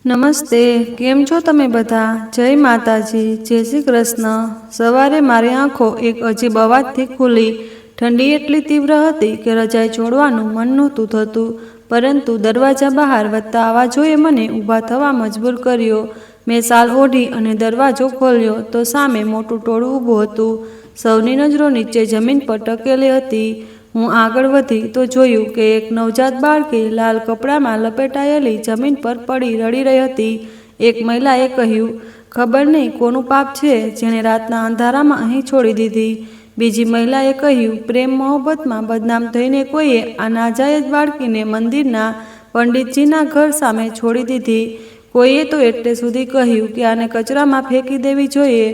નમસ્તે, કેમ છો તમે બધા? જય માતાજી, જય શ્રી કૃષ્ણ। સવારે મારી આંખો એક અજીબ અવાજથી ખુલી। ઠંડી એટલી તીવ્ર હતી કે રજાઈ છોડવાનું મન નહોતું થતું, પરંતુ દરવાજા બહાર વધતા અવાજોએ મને ઊભા થવા મજબૂર કર્યો। મેં શાલ ઓઢી અને દરવાજો ખોલ્યો તો સામે મોટું ટોળું ઊભું હતું। સૌની નજરો નીચે જમીન પર ટકેલી હતી। હું આગળ વધી તો જોયું કે એક નવજાત બાળકી લાલ કપડામાં લપેટાયેલી જમીન પર પડી રડી રહી હતી। એક મહિલાએ કહ્યું, ખબર નહીં કોનું પાપ છે જેણે રાતના અંધારામાં અહીં છોડી દીધી। બીજી મહિલાએ કહ્યું, પ્રેમ મોહબ્બતમાં બદનામ થઈને કોઈએ આ નાજાયજ બાળકીને મંદિરના પંડિતજીના ઘર સામે છોડી દીધી। કોઈએ તો એટલે સુધી કહ્યું કે આને કચરામાં ફેંકી દેવી જોઈએ।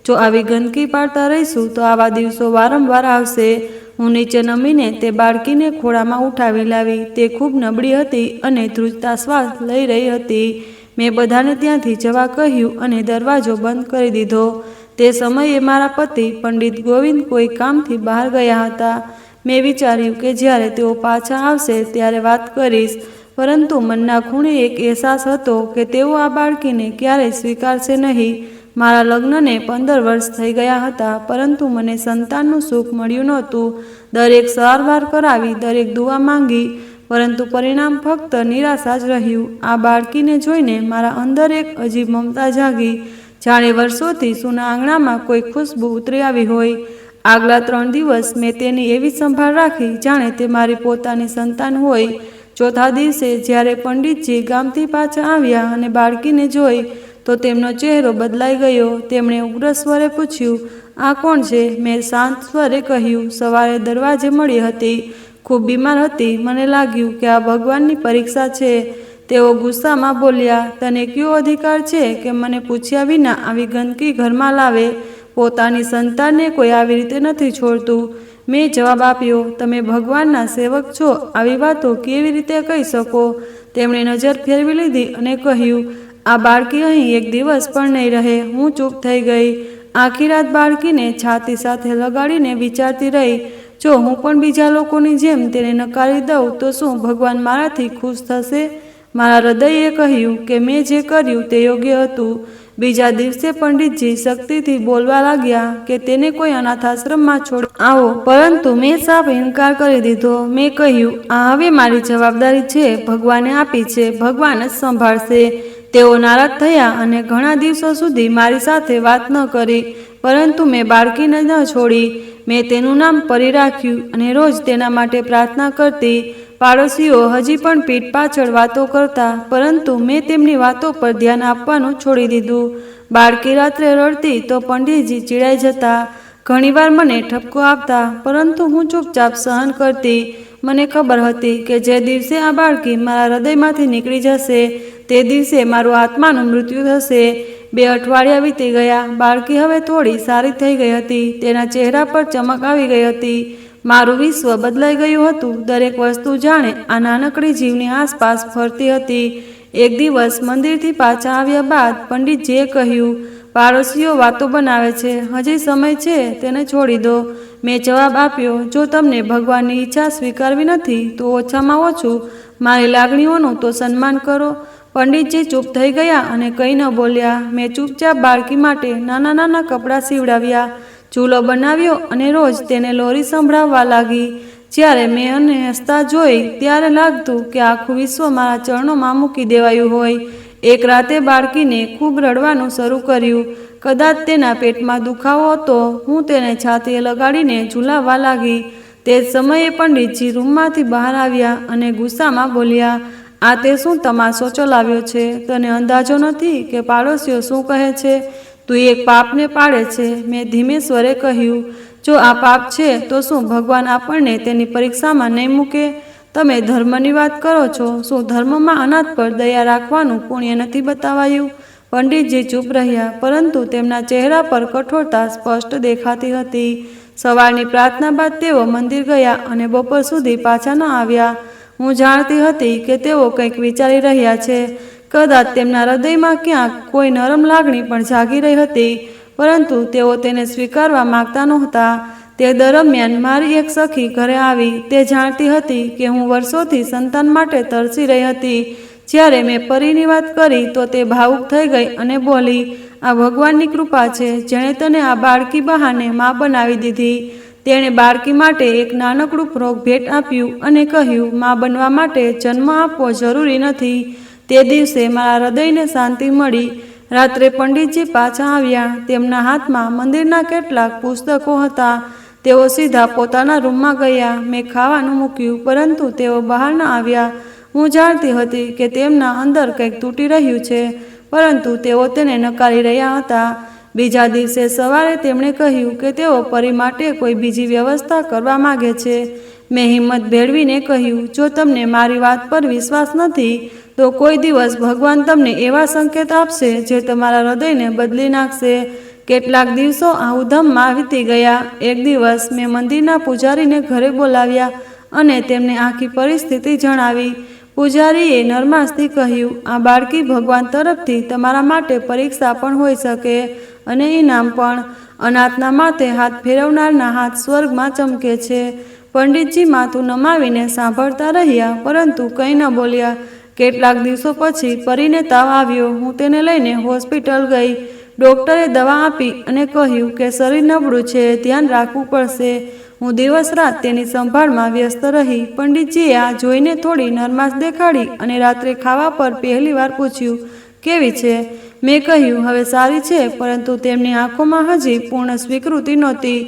જો આવી ગંદકી પાડતા રહીશું તો આવા દિવસો વારંવાર આવશે। હું નીચે નમીને તે બાળકીને ખોળામાં ઉઠાવી લાવી। તે ખૂબ નબળી હતી અને ધ્રુજતા શ્વાસ લઈ રહી હતી। મેં બધાને ત્યાંથી જવા કહ્યું અને દરવાજો બંધ કરી દીધો। તે સમયે મારા પતિ પંડિત ગોવિંદ કોઈ કામથી બહાર ગયા હતા। મેં વિચાર્યું કે જ્યારે તેઓ પાછા આવશે ત્યારે વાત કરીશ, પરંતુ મનના ખૂણે એક અહેસાસ હતો કે તેઓ આ બાળકીને ક્યારેય સ્વીકારશે નહીં। મારા લગ્નને 15 વર્ષ થઈ ગયા હતા, પરંતુ મને સંતાનનું સુખ મળ્યું નહોતું। દરેક સારવાર કરાવી, દરેક દુઆ માંગી, પરંતુ પરિણામ ફક્ત નિરાશા જ રહ્યું। આ બાળકીને જોઈને મારા અંદર એક અજીબ મમતા જાગી, જાણે વર્ષોથી સૂના આંગણામાં કોઈ ખુશ્બુ ઉતરી આવી હોય। આગલા 3 દિવસ મેં તેની એવી સંભાળ રાખી જાણે તે મારી પોતાની સંતાન હોય। ચોથા દિવસે જ્યારે પંડિતજી ગામથી પાછા આવ્યા અને બાળકીને જોઈ તો તેમનો ચહેરો બદલાઈ ગયો। તેમણે ઉગ્ર સ્વરે પૂછ્યું, આ કોણ છે? મેં શાંત સ્વરે કહ્યું, સવારે દરવાજે મળી હતી, ખૂબ બીમાર હતી, મને લાગ્યું કે આ ભગવાનની પરીક્ષા છે। તેઓ ગુસ્સામાં બોલ્યા, તને કયો અધિકાર છે કે મને પૂછ્યા વિના આવી ગંદકી ઘરમાં લાવે? પોતાની સંતાનને કોઈ આવી રીતે નથી છોડતું। મેં જવાબ આપ્યો, તમે ભગવાનના સેવક છો, આવી વાતો કેવી રીતે કહી શકો? તેમણે નજર ફેરવી લીધી અને કહ્યું, આ બાળકી અહીં એક દિવસ પણ નહીં રહે। હું ચૂપ થઈ ગઈ। આખી રાત બાળકીને છાતી સાથે લગાડીને વિચારતી રહી, જો હું પણ બીજા લોકોની જેમ તેને નકારી દઉં તો શું ભગવાન મારાથી ખુશ થશે? મારા હૃદયે કહ્યું કે મેં જે કર્યું તે યોગ્ય હતું। બીજા દિવસે પંડિતજી શક્તિથી બોલવા લાગ્યા કે તેને કોઈ અનાથાશ્રમમાં છોડી આવો, પરંતુ મેં સાફ ઇનકાર કરી દીધો। મેં કહ્યું, આ હવે મારી જવાબદારી છે, ભગવાને આપી છે, ભગવાન જ સંભાળશે। તેઓ નારાજ થયા અને ઘણા દિવસો સુધી મારી સાથે વાત ન કરી, પરંતુ મેં બાળકીને ન છોડી। મેં તેનું નામ પરી રાખ્યું અને રોજ તેના માટે પ્રાર્થના કરતી। પાડોશીઓ હજી પણ પીઠ પાછળ વાતો કરતા, પરંતુ મેં તેમની વાતો પર ધ્યાન આપવાનું છોડી દીધું। બાળકી રાત્રે રડતી તો પંડિતજી ચીડાઈ જતા, ઘણીવાર મને ઠપકો આપતા, પરંતુ હું ચૂપચાપ સહન કરતી। મને ખબર હતી કે જે દિવસે આ બાળકી મારા હૃદયમાંથી નીકળી જશે તે દિવસે મારું આત્માનું મૃત્યુ થશે। 2 અઠવાડિયા વીતી ગયા। બાળકી હવે થોડી સારી થઈ ગઈ હતી, તેના ચહેરા પર ચમક આવી ગઈ હતી। મારું વિશ્વ બદલાઈ ગયું હતું। દરેક વસ્તુ જાણે આ નાનકડી જીવની આસપાસ ફરતી હતી। એક દિવસ મંદિરથી પાછા આવ્યા બાદ પંડિતજીએ કહ્યું, પાડોશીઓ વાતો બનાવે છે, હજી સમય છે, તેને છોડી દો। મેં જવાબ આપ્યો, જો તમને ભગવાનની ઈચ્છા સ્વીકારવી નથી તો ઓછામાં ઓછું મારી લાગણીઓનું તો સન્માન કરો। પંડિતજી ચૂપ થઈ ગયા અને કંઈ ન બોલ્યા। મેં ચૂપચાપ બાળકી માટે નાના નાના કપડાં સીવડાવ્યા, ચૂલો બનાવ્યો અને રોજ તેને લોરી સંભળાવવા લાગી। જ્યારે મેં એને હસતા જોઈ ત્યારે લાગતું કે આખું વિશ્વ મારા ચરણોમાં મૂકી દેવાયું હોય। એક રાતે બાળકીને ખૂબ રડવાનું શરૂ કર્યું, કદાચ તેના પેટમાં દુખાવો હતો। હું તેને છાતીએ લગાડીને ઝૂલાવવા લાગી। તે જ સમયે પંડિતજી રૂમમાંથી બહાર આવ્યા અને ગુસ્સામાં બોલ્યા, આ તે શું તમાશો ચલાવ્યો છે? તને અંદાજો નથી કે પાડોશીઓ શું કહે છે? તું એક પાપને પાડે છે। મેં ધીમે સ્વરે કહ્યું, જો આ પાપ છે તો શું ભગવાન આપણને તેની પરીક્ષામાં નહીં મૂકે? તમે ધર્મની વાત કરો છો, શું ધર્મમાં અનાથ પર દયા રાખવાનું પુણ્ય નથી બતાવાયું? પંડિતજી ચૂપ રહ્યા, પરંતુ તેમના ચહેરા પર કઠોરતા સ્પષ્ટ દેખાતી હતી। સવારની પ્રાર્થના બાદ તેઓ મંદિર ગયા અને બપોર સુધી પાછા ન આવ્યા। હું જાણતી હતી કે તેઓ કંઈક વિચારી રહ્યા છે, કદાચ તેમના હૃદયમાં ક્યાંક કોઈ નરમ લાગણી પણ જાગી રહી હતી, પરંતુ તેઓ તેને સ્વીકારવા માંગતા નહોતા। તે દરમિયાન મારી એક સખી ઘરે આવી। તે જાણતી હતી કે હું વર્ષોથી સંતાન માટે તરસી રહી હતી। જ્યારે મેં પરીની વાત કરી તો તે ભાવુક થઈ ગઈ અને બોલી, આ ભગવાનની કૃપા છે, જેણે તને આ બાળકી બહાને માં બનાવી દીધી. તેણે બાળકી માટે એક નાનકડું ફ્રોક ભેટ આપ્યું અને કહ્યું, માં બનવા માટે જન્મ આપવો જરૂરી નથી. તે દિવસે મારા હૃદયને શાંતિ મળી. રાત્રે પંડિતજી પાછા આવ્યા. તેમના હાથમાં મંદિરના કેટલાક પુસ્તકો હતા. તેઓ સીધા પોતાના રૂમમાં ગયા. મેં ખાવાનું મૂક્યું, પરંતુ તેઓ બહાર ન આવ્યા. હું જાણતી હતી કે તેમના અંદર કંઈક તૂટી રહ્યું છે, પરંતુ તેઓ તેને નકારી રહ્યા હતા. બીજા દિવસે સવારે તેમણે કહ્યું કે તેઓ પરી માટે કોઈ બીજી વ્યવસ્થા કરવા માગે છે. મેં હિંમત ભેળવીને કહ્યું, જો તમને મારી વાત પર વિશ્વાસ નથી તો કોઈ દિવસ ભગવાન તમને એવા સંકેત આપશે જે તમારા હૃદયને બદલી નાખશે. કેટલાક દિવસો આ ઉધમમાં વીતી ગયા. એક દિવસ મેં મંદિરના પૂજારીને ઘરે બોલાવ્યા અને તેમને આખી પરિસ્થિતિ જણાવી. પૂજારીએ નરમાશથી કહ્યું, આ બાળકી ભગવાન તરફથી તમારા માટે પરીક્ષા પણ હોઈ શકે અને ઇનામ પણ. અનાથના માથે હાથ ફેરવનારના હાથ સ્વર્ગમાં ચમકે છે. પંડિતજી માથું નમાવીને સાંભળતા રહ્યા, પરંતુ કંઈ ન બોલ્યા. કેટલાક દિવસો પછી પરીને તાવ આવ્યો. હું તેને લઈને હોસ્પિટલ ગઈ. ડૉક્ટરે દવા આપી અને કહ્યું કે શરીર નબળું છે, ધ્યાન રાખવું પડશે. હું દિવસ રાત તેની સંભાળમાં વ્યસ્ત રહી. પંડિતજીએ આ જોઈને થોડી નરમાશ દેખાડી અને રાત્રે ખાવા પર પહેલીવાર પૂછ્યું, કેવી છે? મેં કહ્યું, હવે સારી છે, પરંતુ તેમની આંખોમાં હજી પૂર્ણ સ્વીકૃતિ નહોતી.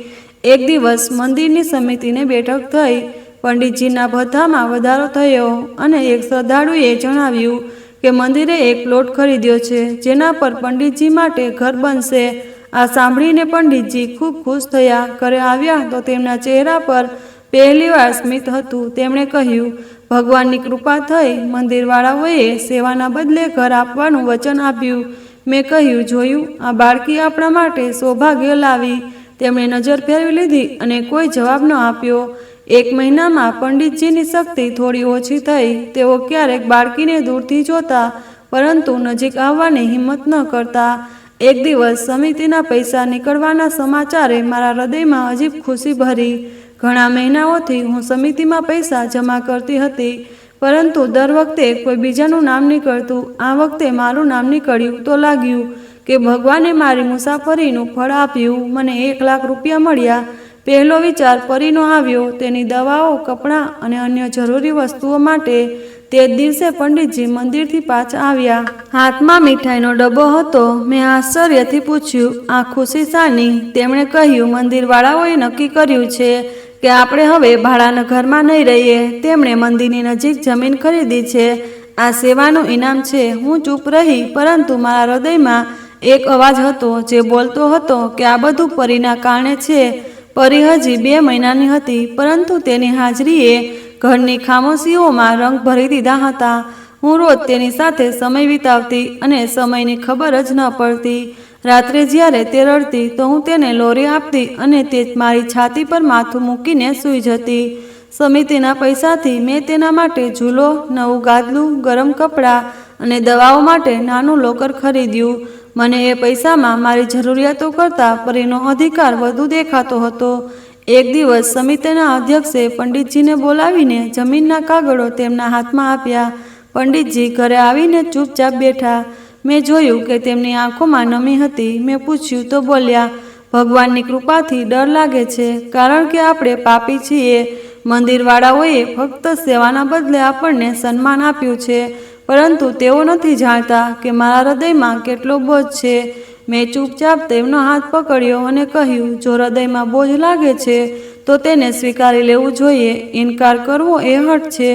એક દિવસ મંદિરની સમિતિને બેઠક થઈ. પંડિતજીના ભથ્થામાં વધારો થયો અને એક શ્રદ્ધાળુએ જણાવ્યું કે મંદિરે એક પ્લોટ ખરીદ્યો છે, જેના પર પંડિતજી માટે ઘર બનશે. આ સાંભળીને પંડિતજી ખૂબ ખુશ થયા. ઘરે આવ્યા તો તેમના ચહેરા પર પહેલીવાર સ્મિત હતું. તેમણે કહ્યું, ભગવાનની કૃપા થઈ. મંદિરવાળાઓએ સેવાના બદલે ઘર આપવાનું વચન આપ્યું. મેં કહ્યું, જોયું, આ બાળકી આપણા માટે સૌભાગ્ય લાવી. તેમણે નજર ફેરવી લીધી અને કોઈ જવાબ ન આપ્યો. એક મહિનામાં પંડિતજીની શક્તિ થોડી ઓછી થઈ. તેઓ ક્યારેક બાળકીને દૂરથી જોતા, પરંતુ નજીક આવવાની હિંમત ન કરતા. એક દિવસ સમિતિના પૈસા નીકળવાના સમાચારે મારા હૃદયમાં અજીબ ખુશી ભરી. ઘણા મહિનાઓથી હું સમિતિમાં પૈસા જમા કરતી હતી, પરંતુ દર વખતે કોઈ બીજાનું નામ નીકળતું. આ વખતે મારું નામ નીકળ્યું તો લાગ્યું કે ભગવાને મારી મુસાફરીનું ફળ આપ્યું. મને 1 લાખ રૂપિયા મળ્યા. પહેલો વિચાર પરીનો આવ્યો, તેની દવાઓ, કપડાં અને અન્ય જરૂરી વસ્તુઓ માટે. તે જ દિવસે પંડિતજી મંદિરથી પાછા આવ્યા. હાથમાં મીઠાઈનો ડબ્બો હતો. મેં આશ્ચર્યથી પૂછ્યું, આ ખુશી શાની? તેમણે કહ્યું, મંદિરવાળાઓએ નક્કી કર્યું છે કે આપણે હવે ભાડાના ઘરમાં નહીં રહીએ. તેમણે મંદિરની નજીક જમીન ખરીદી છે. આ સેવાનું ઇનામ છે. હું ચૂપ રહી, પરંતુ મારા હૃદયમાં એક અવાજ હતો જે બોલતો હતો કે આ બધું પરીના કારણે છે. પરી હજી 2 મહિનાની હતી, પરંતુ તેની હાજરીએ ઘરની ખામોશીઓમાં રંગ ભરી દીધા હતા. હું રોજ તેની સાથે સમય વિતાવતી અને સમયની ખબર જ ન પડતી. રાત્રે જ્યારે તે રડતી તો હું તેને લોરી આપતી અને તે મારી છાતી પર માથું મૂકીને સૂઈ જતી. સમિતિના પૈસાથી મેં તેના માટે ઝૂલો, નવું ગાદલું, ગરમ કપડાં અને દવાઓ માટે નાનું લોકર ખરીદ્યું. મને એ પૈસામાં મારી જરૂરિયાતો કરતાં પરીનો અધિકાર વધુ દેખાતો હતો. એક દિવસ સમિતિના અધ્યક્ષે પંડિતજીને બોલાવીને જમીનના કાગળો તેમના હાથમાં આપ્યા. પંડિતજી ઘરે આવીને ચૂપચાપ બેઠા. મેં જોયું કે તેમની આંખોમાં નમી હતી. મેં પૂછ્યું તો બોલ્યા, ભગવાનની કૃપાથી ડર લાગે છે, કારણ કે આપણે પાપી છીએ. મંદિરવાળાઓએ ફક્ત સેવાના બદલે આપણને સન્માન આપ્યું છે, પરંતુ તેઓ નથી જાણતા કે મારા હૃદયમાં કેટલો બોજ છે. મેં ચૂપચાપ તેમનો હાથ પકડ્યો અને કહ્યું, જો હૃદયમાં બોજ લાગે છે તો તેને સ્વીકારી લેવું જોઈએ. ઇનકાર કરવો એ હઠ છે.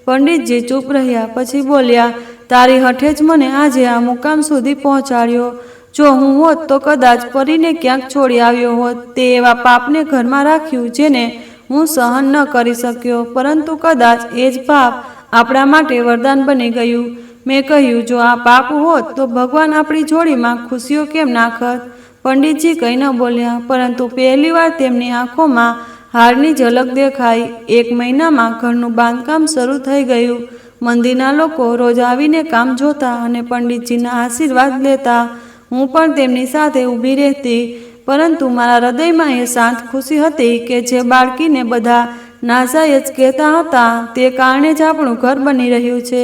પંડિતજી ચૂપ રહ્યા. પછી બોલ્યા, તારી હઠે જ મને આજે આ મુકામ સુધી પહોંચાડ્યો. જો હું હોત તો કદાચ પરીને ક્યાંક છોડી આવ્યો હોત. તે એવા પાપને ઘરમાં રાખ્યું જેને હું સહન ન કરી શક્યો, પરંતુ કદાચ એ જ પાપ આપણા માટે વરદાન બની ગયું. મેં કહ્યું, જો આ પાપ હોત તો ભગવાન આપણી જોડીમાં ખુશીઓ કેમ નાખત? પંડિતજી કંઈ ન બોલ્યા, પરંતુ પહેલીવાર તેમની આંખોમાં હારની ઝલક દેખાઈ. 1 મહિનામાં ઘરનું બાંધકામ શરૂ થઈ ગયું. મંદિરના લોકો રોજ આવીને કામ જોતા અને પંડિતજીના આશીર્વાદ લેતા. હું પણ તેમની સાથે ઊભી રહેતી, પરંતુ મારા હૃદયમાં એ શાંત ખુશી હતી કે જે બાળકીને બધા નાજાયજ કહેતા હતા, તે કારણે જ આપણું ઘર બની રહ્યું છે.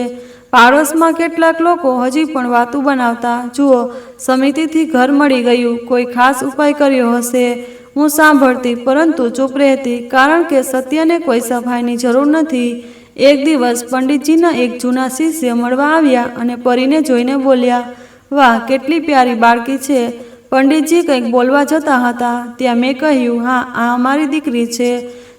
પાડોશમાં કેટલાક લોકો હજી પણ વાતું બનાવતા. જુઓ, સમિતિથી ઘર મળી ગયું. કોઈ ખાસ ઉપાય કર્યો હશે. હું સાંભળતી પરંતુ ચૂપ રહેતી, કારણ કે સત્યને કોઈ સફાઈની જરૂર નથી. એક દિવસ પંડિતજીના એક જૂના શિષ્ય મળવા આવ્યા અને પરીને જોઈને બોલ્યા, વાહ, કેટલી પ્યારી બાળકી છે. પંડિતજી કંઈક બોલવા જતા હતા ત્યાં મેં કહ્યું, હા, આ અમારી દીકરી છે.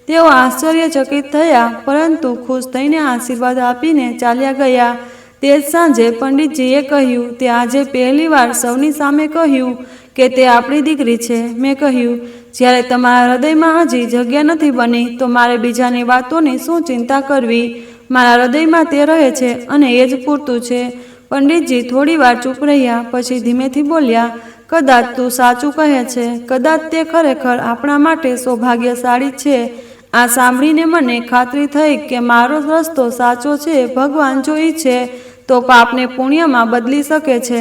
તેઓ આશ્ચર્યચકિત થયા પરંતુ ખુશ થઈને આશીર્વાદ આપીને ચાલ્યા ગયા. તે જ સાંજે પંડિતજીએ કહ્યું, તે આજે પહેલીવાર સૌની સામે કહ્યું કે તે આપણી દીકરી છે. મેં કહ્યું, જ્યારે તમારા હૃદયમાં હજી જગ્યા નથી બની તો મારે બીજાની વાતોની શું ચિંતા કરવી? મારા હૃદયમાં તે રહે છે અને એ જ પૂરતું છે. પંડિતજી થોડી વાર ચૂપ રહ્યા, પછી ધીમેથી બોલ્યા, કદાચ તું સાચું કહે છે. કદાચ તે ખરેખર આપણા માટે સૌભાગ્યશાળી છે. આ સાંભળીને મને ખાતરી થઈ કે મારો રસ્તો સાચો છે. ભગવાન જો ઈચ્છે તો પાપને પુણ્યમાં બદલી શકે છે.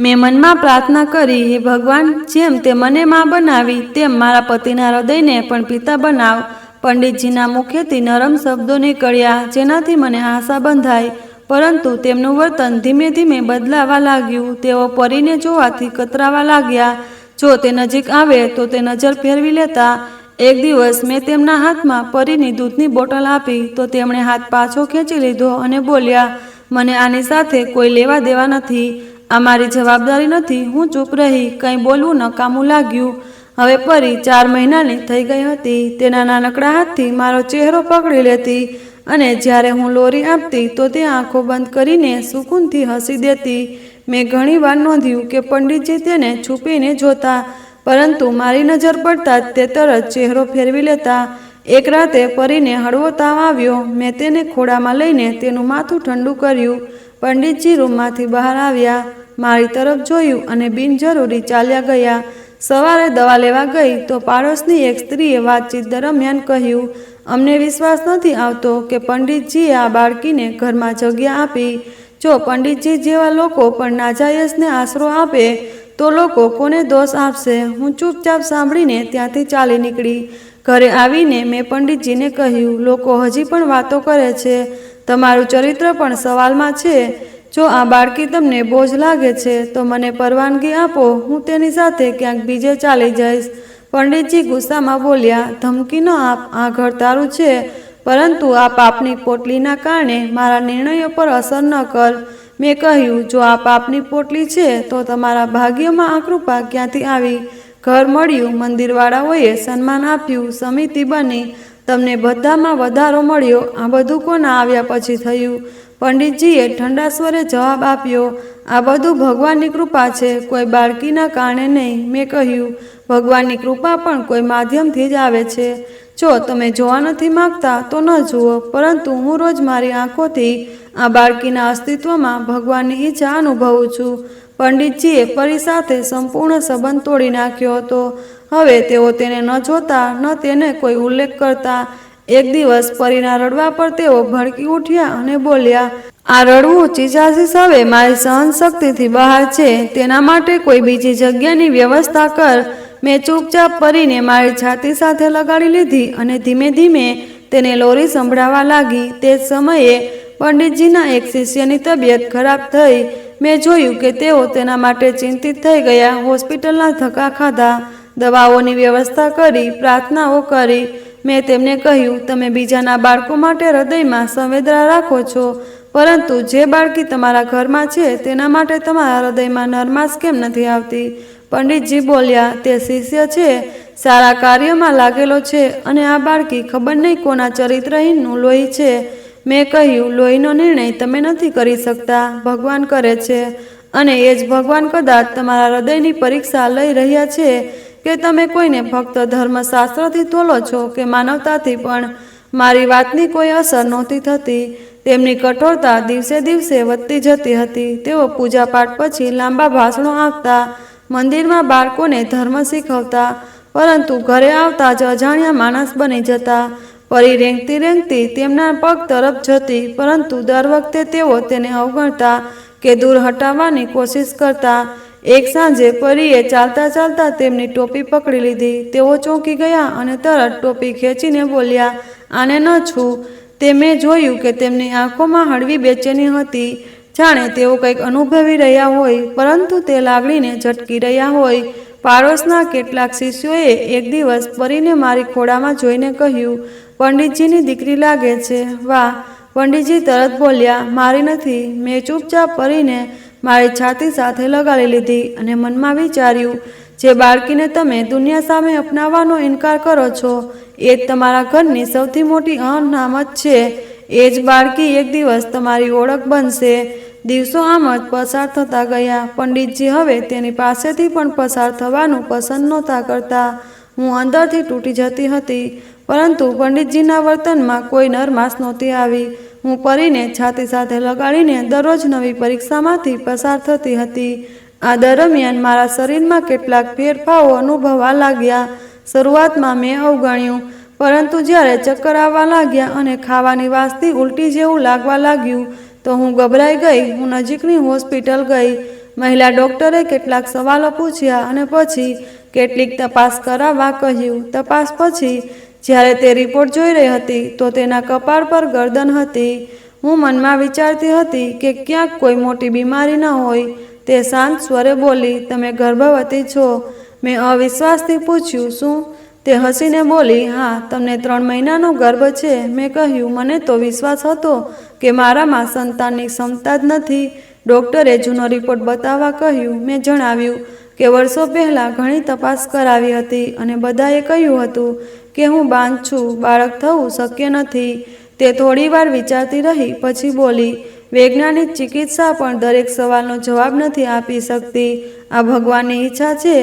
મેં મનમાં પ્રાર્થના કરી, હે ભગવાન, જેમ તે મને માં બનાવી તેમ મારા પતિના હૃદયને પણ પિતા બનાવ. પંડિતજીના મુખેથી નરમ શબ્દો નીકળ્યા જેનાથી મને આશા બંધાઈ, પરંતુ તેમનું વર્તન ધીમે ધીમે બદલાવા લાગ્યું. તેઓ પરીને જોવાથી કતરાવા લાગ્યા. જો તે નજીક આવે તો તે નજર ફેરવી લેતા. એક દિવસ મેં તેમના હાથમાં પરીની દૂધની બોટલ આપી તો તેમણે હાથ પાછો ખેંચી લીધો અને બોલ્યા, મને આની સાથે કોઈ લેવા દેવા નથી. આ મારી જવાબદારી નથી. હું ચૂપ રહી. કંઈ બોલવું નકામું લાગ્યું. હવે પરી 4 મહિનાની થઈ ગઈ હતી. તેના નાનકડા હાથથી મારો ચહેરો પકડી લેતી અને જ્યારે હું લોરી આપતી તો તે આંખો બંધ કરીને સુકૂનથી હસી દેતી. મેં ઘણીવાર નોંધ્યું કે પંડિતજી તેને છુપીને જોતા, પરંતુ મારી નજર પડતા જ તે તરત ચહેરો ફેરવી લેતા. એક રાતે પરીને હળવો તાવ આવ્યો. મેં તેને ખોળામાં લઈને તેનું માથું ઠંડુ કર્યું. પંડિતજી રૂમમાંથી બહાર આવ્યા, મારી તરફ જોયું અને બિનજરૂરી ચાલ્યા ગયા. સવારે દવા લેવા ગઈ તો પાડોશની એક સ્ત્રીએ વાતચીત દરમિયાન કહ્યું, અમને વિશ્વાસ નથી આવતો કે પંડિતજીએ આ બાળકીને ઘરમાં જગ્યા આપી. જો પંડિતજી જેવા લોકો પણ નાજાયજને આશરો આપે તો લોકો કોને દોષ આપશે? હું ચૂપચાપ સાંભળીને ત્યાંથી ચાલી નીકળી. ઘરે આવીને મેં પંડિતજીને કહ્યું, લોકો હજી પણ વાતો કરે છે. તમારું ચરિત્ર પણ સવાલમાં છે. જો આ બાળકી તમને બોજ લાગે છે તો મને પરવાનગી આપો, હું તેની સાથે ક્યાંક બીજે ચાલી જઈશ. પંડિતજી ગુસ્સામાં બોલ્યા, ધમકી ન આપ. આ ઘર તારું છે, પરંતુ આ પાપની પોટલીના કારણે મારા નિર્ણયો પર અસર ન કર. મેં કહ્યું, જો આ પાપની પોટલી છે તો તમારા ભાગ્યમાં આ કૃપા ક્યાંથી આવી? ઘર મળ્યું, મંદિરવાળાઓએ સન્માન આપ્યું, સમિતિ બની, તમને બધામાં વધારો મળ્યો. આ બધું કોના આવ્યા પછી થયું? પંડિતજીએ ઠંડા સ્વરે જવાબ આપ્યો, આ બધું ભગવાનની કૃપા છે, કોઈ બાળકીના કારણે નહીં. મેં કહ્યું, ભગવાનની કૃપા પણ કોઈ માધ્યમથી જ આવે છે. જો તમે જોવા નથી માંગતા તો ન જુઓ, પરંતુ હું રોજ મારી આંખોથી આ બાળકીના અસ્તિત્વમાં ભગવાનની ઈચ્છા અનુભવું છું. પંડિતજીએ પરી સાથે સંપૂર્ણ સંબંધ તોડી નાખ્યો હતો. હવે તેઓ તેને ન જોતા, ન તેને કોઈ ઉલ્લેખ કરતા. એક દિવસ પરીના રડવા પર તેઓ ભડકી ઉઠ્યા અને બોલ્યા, આ રડવું ચીજાચીજ હવે મારી સહનશક્તિથી બહાર છે. તેના માટે કોઈ બીજી જગ્યાની વ્યવસ્થા કર. મેં ચૂપચાપ પરીને મારી છાતી સાથે લગાડી લીધી અને ધીમે ધીમે તેને લોરી સંભળાવા લાગી. તે જ સમયે પંડિતજીના એક શિષ્યની તબિયત ખરાબ થઈ. મેં જોયું કે તેઓ તેના માટે ચિંતિત થઈ ગયા. હોસ્પિટલના ધક્કા ખાધા, દવાઓની વ્યવસ્થા કરી, પ્રાર્થનાઓ કરી. મેં તેમને કહ્યું, તમે બીજાના બાળકો માટે હૃદયમાં સંવેદના રાખો છો, પરંતુ જે બાળકી તમારા ઘરમાં છે તેના માટે તમારા હૃદયમાં નરમાશ કેમ નથી આવતી? પંડિતજી બોલ્યા, તે શિષ્ય છે, સારા કાર્યમાં લાગેલો છે અને આ બાળકી ખબર નહીં કોના ચરિત્રહીનનું લોહી છે. મેં કહ્યું, લોહીનો નિર્ણય તમે નથી કરી શકતા, ભગવાન કરે છે. અને એ જ ભગવાન કદાચ તમારા હૃદયની પરીક્ષા લઈ રહ્યા છે કે તમે કોઈને ફક્ત ધર્મશાસ્ત્રથી તોલો છો કે માનવતાથી. પણ મારી વાતની કોઈ અસર નહોતી થતી. તેમની કઠોરતા દિવસે દિવસે વધતી જતી હતી. તેઓ પૂજાપાઠ પછી લાંબા ભાષણો આપતા, મંદિરમાં બાળકોને ધર્મ શીખવતા, પરંતુ ઘરે આવતા જ અજાણ્યા માણસ બની જતા. પરી રેંગતી રેંગતી તેમના પગ તરફ જતી, પરંતુ દર વખતે તેઓ તેને અવગણતા કે દૂર હટાવવાની કોશિશ કરતા. એક સાંજે પરીએ ચાલતા ચાલતા તેમની ટોપી પકડી લીધી. તેઓ ચોંકી ગયા અને તરત ટોપી ખેંચીને બોલ્યા, આને ન છૂ. તે મેં જોયું કે તેમની આંખોમાં હળવી બેચેની હતી, જાણે તેઓ કંઈક અનુભવી રહ્યા હોય, પરંતુ તે લાગણીને ઝટકી રહ્યા હોય. પાડોશના કેટલાક શિષ્યોએ એક દિવસ પરીને મારી ખોળામાં જોઈને કહ્યું, પંડિતજીની દીકરી લાગે છે. વાહ! પંડિતજી તરત બોલ્યા, મારી નથી. મેં ચૂપચાપ પરીને મારી છાતી સાથે લગાડી લીધી અને મનમાં વિચાર્યું, જે બાળકીને તમે દુનિયા સામે અપનાવવાનો ઇનકાર કરો છો, એ જ તમારા ઘરની સૌથી મોટી અનામત છે. એ જ બાળકી એક દિવસ તમારી ઓળખ બનશે. દિવસો આમ જ પસાર થતા ગયા. પંડિતજી હવે તેની પાસેથી પણ પસાર થવાનું પસંદ નહોતા કરતા. હું અંદરથી તૂટી જતી હતી, પરંતુ પંડિતજીના વર્તનમાં કોઈ નરમાશ નહોતી આવી. હું પરીને છાતી સાથે લગાડીને દરરોજ નવી પરીક્ષામાંથી પસાર થતી હતી. આ દરમિયાન મારા શરીરમાં કેટલાક ફેરફારો અનુભવવા લાગ્યા. શરૂઆતમાં મેં અવગણ્યું, પરંતુ જ્યારે ચક્કર આવવા લાગ્યા અને ખાવાની વાસથી ઉલટી જેવું લાગવા લાગ્યું, તો હું ગભરાઈ ગઈ. હું નજીકની હોસ્પિટલ ગઈ. મહિલા ડૉક્ટરે કેટલાક સવાલો પૂછ્યા અને પછી કેટલીક તપાસ કરાવવા કહ્યું. તપાસ પછી જ્યારે તે રિપોર્ટ જોઈ રહી હતી, તો તેના કપાળ પર ગરદન હતી. હું મનમાં વિચારતી હતી કે ક્યાંક કોઈ મોટી બીમારી ન હોય. તે શાંત સ્વરે બોલી, તમે ગર્ભવતી છો? મેં અવિશ્વાસથી પૂછ્યું, શું? તે હસીને બોલી, હા. તમને 3 મહિનાનો ગર્ભ છે. મેં કહ્યું, મને તો વિશ્વાસ હતો કે મારામાં સંતાનની ક્ષમતા જ નથી. ડૉક્ટરે જૂનો રિપોર્ટ બતાવવા કહ્યું. મેં જણાવ્યું કે વર્ષો પહેલાં ઘણી તપાસ કરાવી હતી અને બધાએ કહ્યું હતું કે હું બાંજ છું, બાળક થવું શક્ય નથી. તે થોડીવાર વિચારતી રહી, પછી બોલી, વૈજ્ઞાનિક ચિકિત્સા પણ દરેક સવાલનો જવાબ નથી આપી શકતી. આ ભગવાનની ઈચ્છા છે.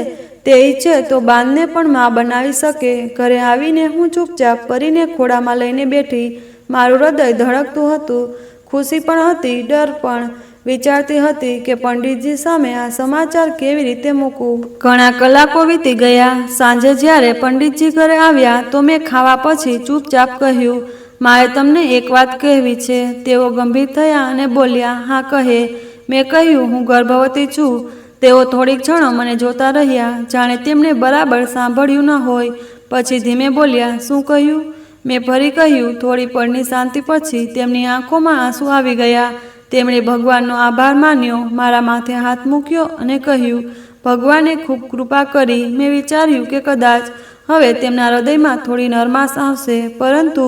તે ઈચ્છે તો બાંદને પણ મા બનાવી શકે. ઘરે આવીને હું ચૂપચાપ પરીને ખોળામાં લઈને બેઠી. મારું હૃદય ધડકતું હતું, ખુશી પણ હતી, ડર પણ. વિચારતી હતી કે પંડિતજી સામે આ સમાચાર કેવી રીતે મૂકું. ઘણા કલાકો વીતી ગયા. સાંજે જ્યારે પંડિતજી ઘરે આવ્યા, તો મેં ખાવા પછી ચૂપચાપ કહ્યું, મારે તમને એક વાત કહેવી છે. તેઓ ગંભીર થયા અને બોલ્યા, હા કહે. મેં કહ્યું, હું ગર્ભવતી છું. તેઓ થોડીક ક્ષણો મને જોતા રહ્યા, જાણે તેમણે બરાબર સાંભળ્યું ન હોય. પછી ધીમે બોલ્યા, શું કહ્યું? મેં ફરી કહ્યું. થોડી પળની શાંતિ પછી તેમની આંખોમાં આંસુ આવી ગયા. તેમણે ભગવાનનો આભાર માન્યો, મારા માથે હાથ મૂક્યો અને કહ્યું, ભગવાને ખૂબ કૃપા કરી. મેં વિચાર્યું કે કદાચ હવે તેમના હૃદયમાં થોડી નરમાશ આવશે, પરંતુ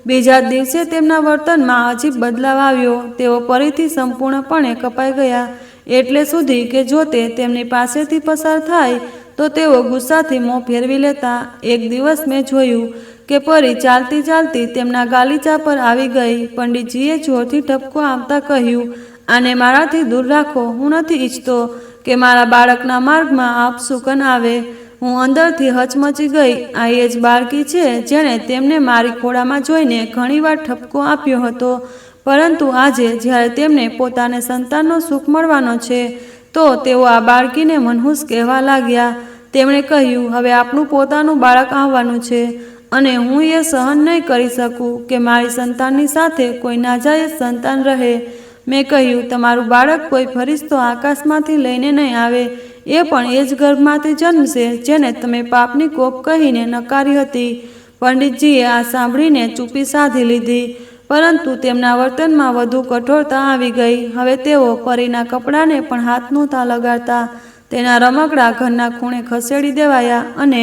બીજા જ દિવસે તેમના વર્તનમાં અજીબ બદલાવ આવ્યો. તેઓ ફરીથી સંપૂર્ણપણે કપાઈ ગયા. એટલે સુધી કે જો તે તેમની પાસેથી પસાર થાય, તો તેઓ ગુસ્સાથી મોં ફેરવી લેતા. એક દિવસ મેં જોયું કે પરી ચાલતી ચાલતી તેમના ગાલીચા પર આવી ગઈ. પંડિતજીએ જોરથી ઠપકો આપતા કહ્યું, આને મારાથી દૂર રાખો. હું નથી ઈચ્છતો કે મારા બાળકના માર્ગમાં અપશુકન આવે. હું અંદરથી હચમચી ગઈ. આ એ જ બાળકી છે જેણે તેમને મારી ખોળામાં જોઈને ઘણીવાર ઠપકો આપ્યો હતો. પરંતુ આજે જ્યારે તેમને પોતાને સંતાનનો સુખ મળવાનો છે, તો તેઓ આ બાળકીને મનહૂસ કહેવા લાગ્યા. તેમણે કહ્યું, હવે આપણું પોતાનું બાળક આવવાનું છે અને હું એ સહન નહીં કરી શકું કે મારી સંતાનની સાથે કોઈ નાજાયજ સંતાન રહે. મેં કહ્યું, તમારું બાળક કોઈ ફરિશ્તો આકાશમાંથી લઈને નહીં આવે. એ પણ એ જ ગર્ભમાંથી જન્મશે જેને તમે પાપની કોપ કહીને નકારી હતી. પંડિતજીએ આ સાંભળીને ચૂપ્પી સાધી લીધી, પરંતુ તેમના વર્તનમાં વધુ કઠોરતા આવી ગઈ. હવે તેઓ પરીના કપડાને પણ હાથ નહોતા લગાડતા. તેના રમકડા ઘરના ખૂણે ખસેડી દેવાયા અને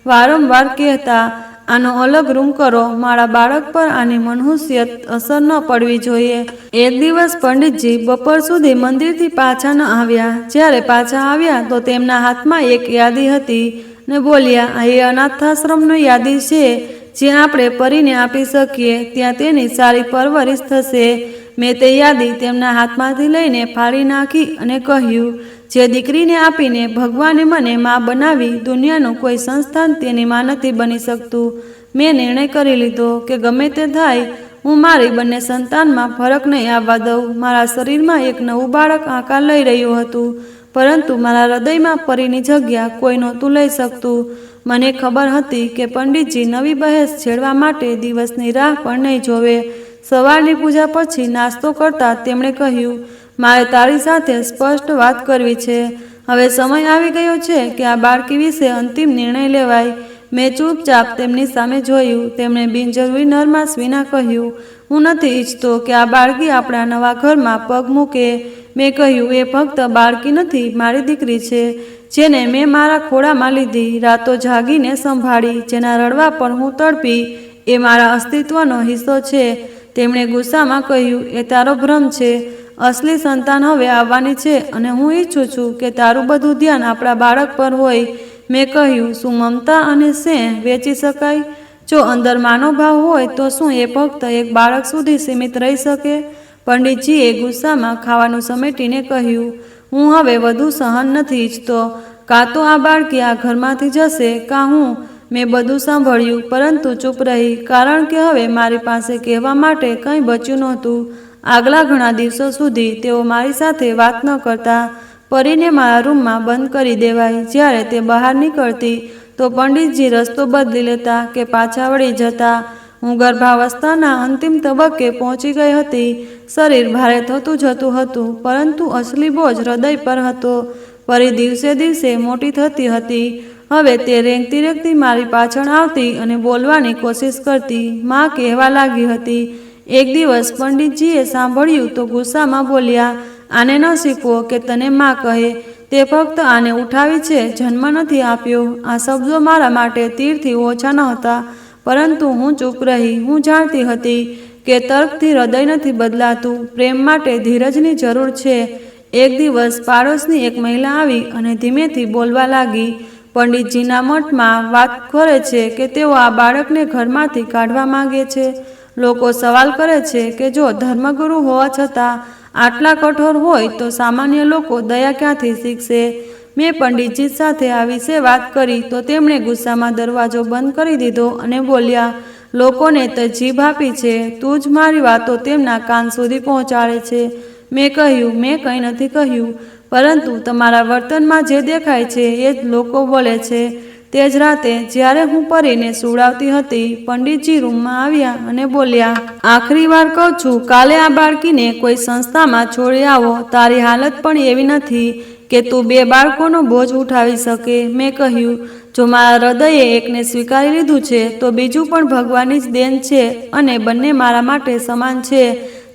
વારંવાર કહેતા, આનો અલગ રૂમ કરો. મારા બાળક પર આની મનહૂસિયત અસર ન પડવી જોઈએ. એક દિવસ પંડિતજી બપોર સુધી મંદિરથી પાછા ન આવ્યા. જ્યારે પાછા આવ્યા, તો તેમના હાથમાં એક યાદી હતી ને બોલ્યા, આ એ અનાથાશ્રમની યાદી છે જે આપણે પરીને આપી શકીએ. ત્યાં તેની સારી પરવરિશ થશે. મેં તે યાદી તેમના હાથમાંથી લઈને ફાડી નાખી અને કહ્યું, જે દીકરીને આપીને ભગવાને મને મા બનાવી, દુનિયાનું કોઈ સંસ્થાન તેની મા નથી બની શકતું. મેં નિર્ણય કરી લીધો કે ગમે તે થાય, હું મારી બંને સંતાનમાં ફરક નહીં આવવા દઉં. મારા શરીરમાં એક નવું બાળક આકાર લઈ રહ્યું હતું, પરંતુ મારા હૃદયમાં પરીની જગ્યા કોઈ નહોતું લઈ શકતું. મને ખબર હતી કે પંડિતજી નવી બહેસ છેડવા માટે દિવસની રાહ પણ નહીં જોવે. સવારની પૂજા પછી નાસ્તો કરતા તેમણે કહ્યું, મારે તારી સાથે સ્પષ્ટ વાત કરવી છે. હવે સમય આવી ગયો છે કે આ બાળકી વિશે અંતિમ નિર્ણય લેવાય. મેં ચૂપચાપ તેમની સામે જોયું. તેમણે બિનજરૂરી નરમાશ વિના કહ્યું, હું નથી ઈચ્છતો કે આ બાળકી આપણા નવા ઘરમાં પગ મૂકે. મેં કહ્યું, એ ફક્ત બાળકી નથી, મારી દીકરી છે, જેને મેં મારા ખોળામાં લીધી, રાતો જાગીને સંભાળી, જેના રડવા પર હું તડપી. એ મારા અસ્તિત્વનો હિસ્સો છે. તેમણે ગુસ્સામાં કહ્યું, એ તારો ભ્રમ છે. અસલી સંતાન હવે આવવાની છે અને હું ઈચ્છું છું કે તારું બધું ધ્યાન આપણા બાળક પર હોય. મેં કહ્યું, શું મમતા અને સ્નેહ વેચી શકાય? જો અંદર માનવભાવ હોય તો શું એ ફક્ત એક બાળક સુધી સીમિત રહી શકે? પંડિતજીએ ગુસ્સામાં ખાવાનું સમેટીને કહ્યું, હું હવે વધુ સહન નથી ઈચ્છતો. કાં તો આ બાળકી આ ઘરમાંથી જશે, કાં હું. મેં બધું સાંભળ્યું, પરંતુ ચૂપ રહી, કારણ કે હવે મારી પાસે કહેવા માટે કંઈ બચ્યું નહોતું. આગલા ઘણા દિવસો સુધી તેઓ મારી સાથે વાત ન કરતા. પરીને મારા રૂમમાં બંધ કરી દેવાય. જ્યારે તે બહાર નીકળતી તો પંડિતજી રસ્તો બદલી લેતા કે પાછા વળી જતા. હું ગર્ભાવસ્થાના અંતિમ તબક્કે પહોંચી ગઈ હતી. શરીર ભારે થતું જતું હતું, પરંતુ અસલી બોજ હૃદય પર હતો. પરી દિવસે દિવસે મોટી થતી હતી. હવે તે રેંગતી રેંગતી મારી પાછળ આવતી અને બોલવાની કોશિશ કરતી. માં કહેવા લાગી હતી. એક દિવસ પંડિતજીએ સાંભળ્યું તો ગુસ્સામાં બોલ્યા, આને ન શીખવો કે તને માં કહે. તે ફક્ત આને ઉઠાવી છે, જન્મ નથી આપ્યો. આ શબ્દો મારા માટે તીરથી ઓછા ન હતા, પરંતુ હું ચૂપ રહી. હું જાણતી હતી કે તર્કથી હૃદય નથી બદલાતું. પ્રેમ માટે ધીરજની જરૂર છે. એક દિવસ પાડોશની એક મહિલા આવી અને ધીમેથી બોલવા લાગી, પંડિતજીના મઠમાં વાત કરે છે કે તેઓ આ બાળકને ઘરમાંથી કાઢવા માંગે છે. લોકો સવાલ કરે છે કે જો ધર્મગુરુ હોવા છતાં આટલા કઠોર હોય તો સામાન્ય લોકો દયા ક્યાંથી શીખશે? મેં પંડિતજી સાથે આ વિશે વાત કરી તો તેમણે ગુસ્સામાં દરવાજો બંધ કરી દીધો અને બોલ્યા, લોકોને તો જીભ આપી છે, તું જ મારી વાતો તેમના કાન સુધી પહોંચાડે છે. મેં કહ્યું, મેં કંઈ નથી કહ્યું, પરંતુ તમારા વર્તનમાં જે દેખાય છે એ જ લોકો બોલે છે. તે જ રાતે જ્યારે હું પરીને સુવડાવતી હતી, પંડિતજી રૂમમાં આવ્યા અને બોલ્યા, આખરી વાર કહું છું, કાલે આ બાળકીને કોઈ સંસ્થામાં છોડી આવો. તારી હાલત પણ એવી નથી કે તું 2 બાળકોનો બોજ ઉઠાવી શકે. મેં કહ્યું, જો મારા હૃદયે એકને સ્વીકારી લીધું છે તો બીજું પણ ભગવાનની જ દેન છે અને બંને મારા માટે સમાન છે.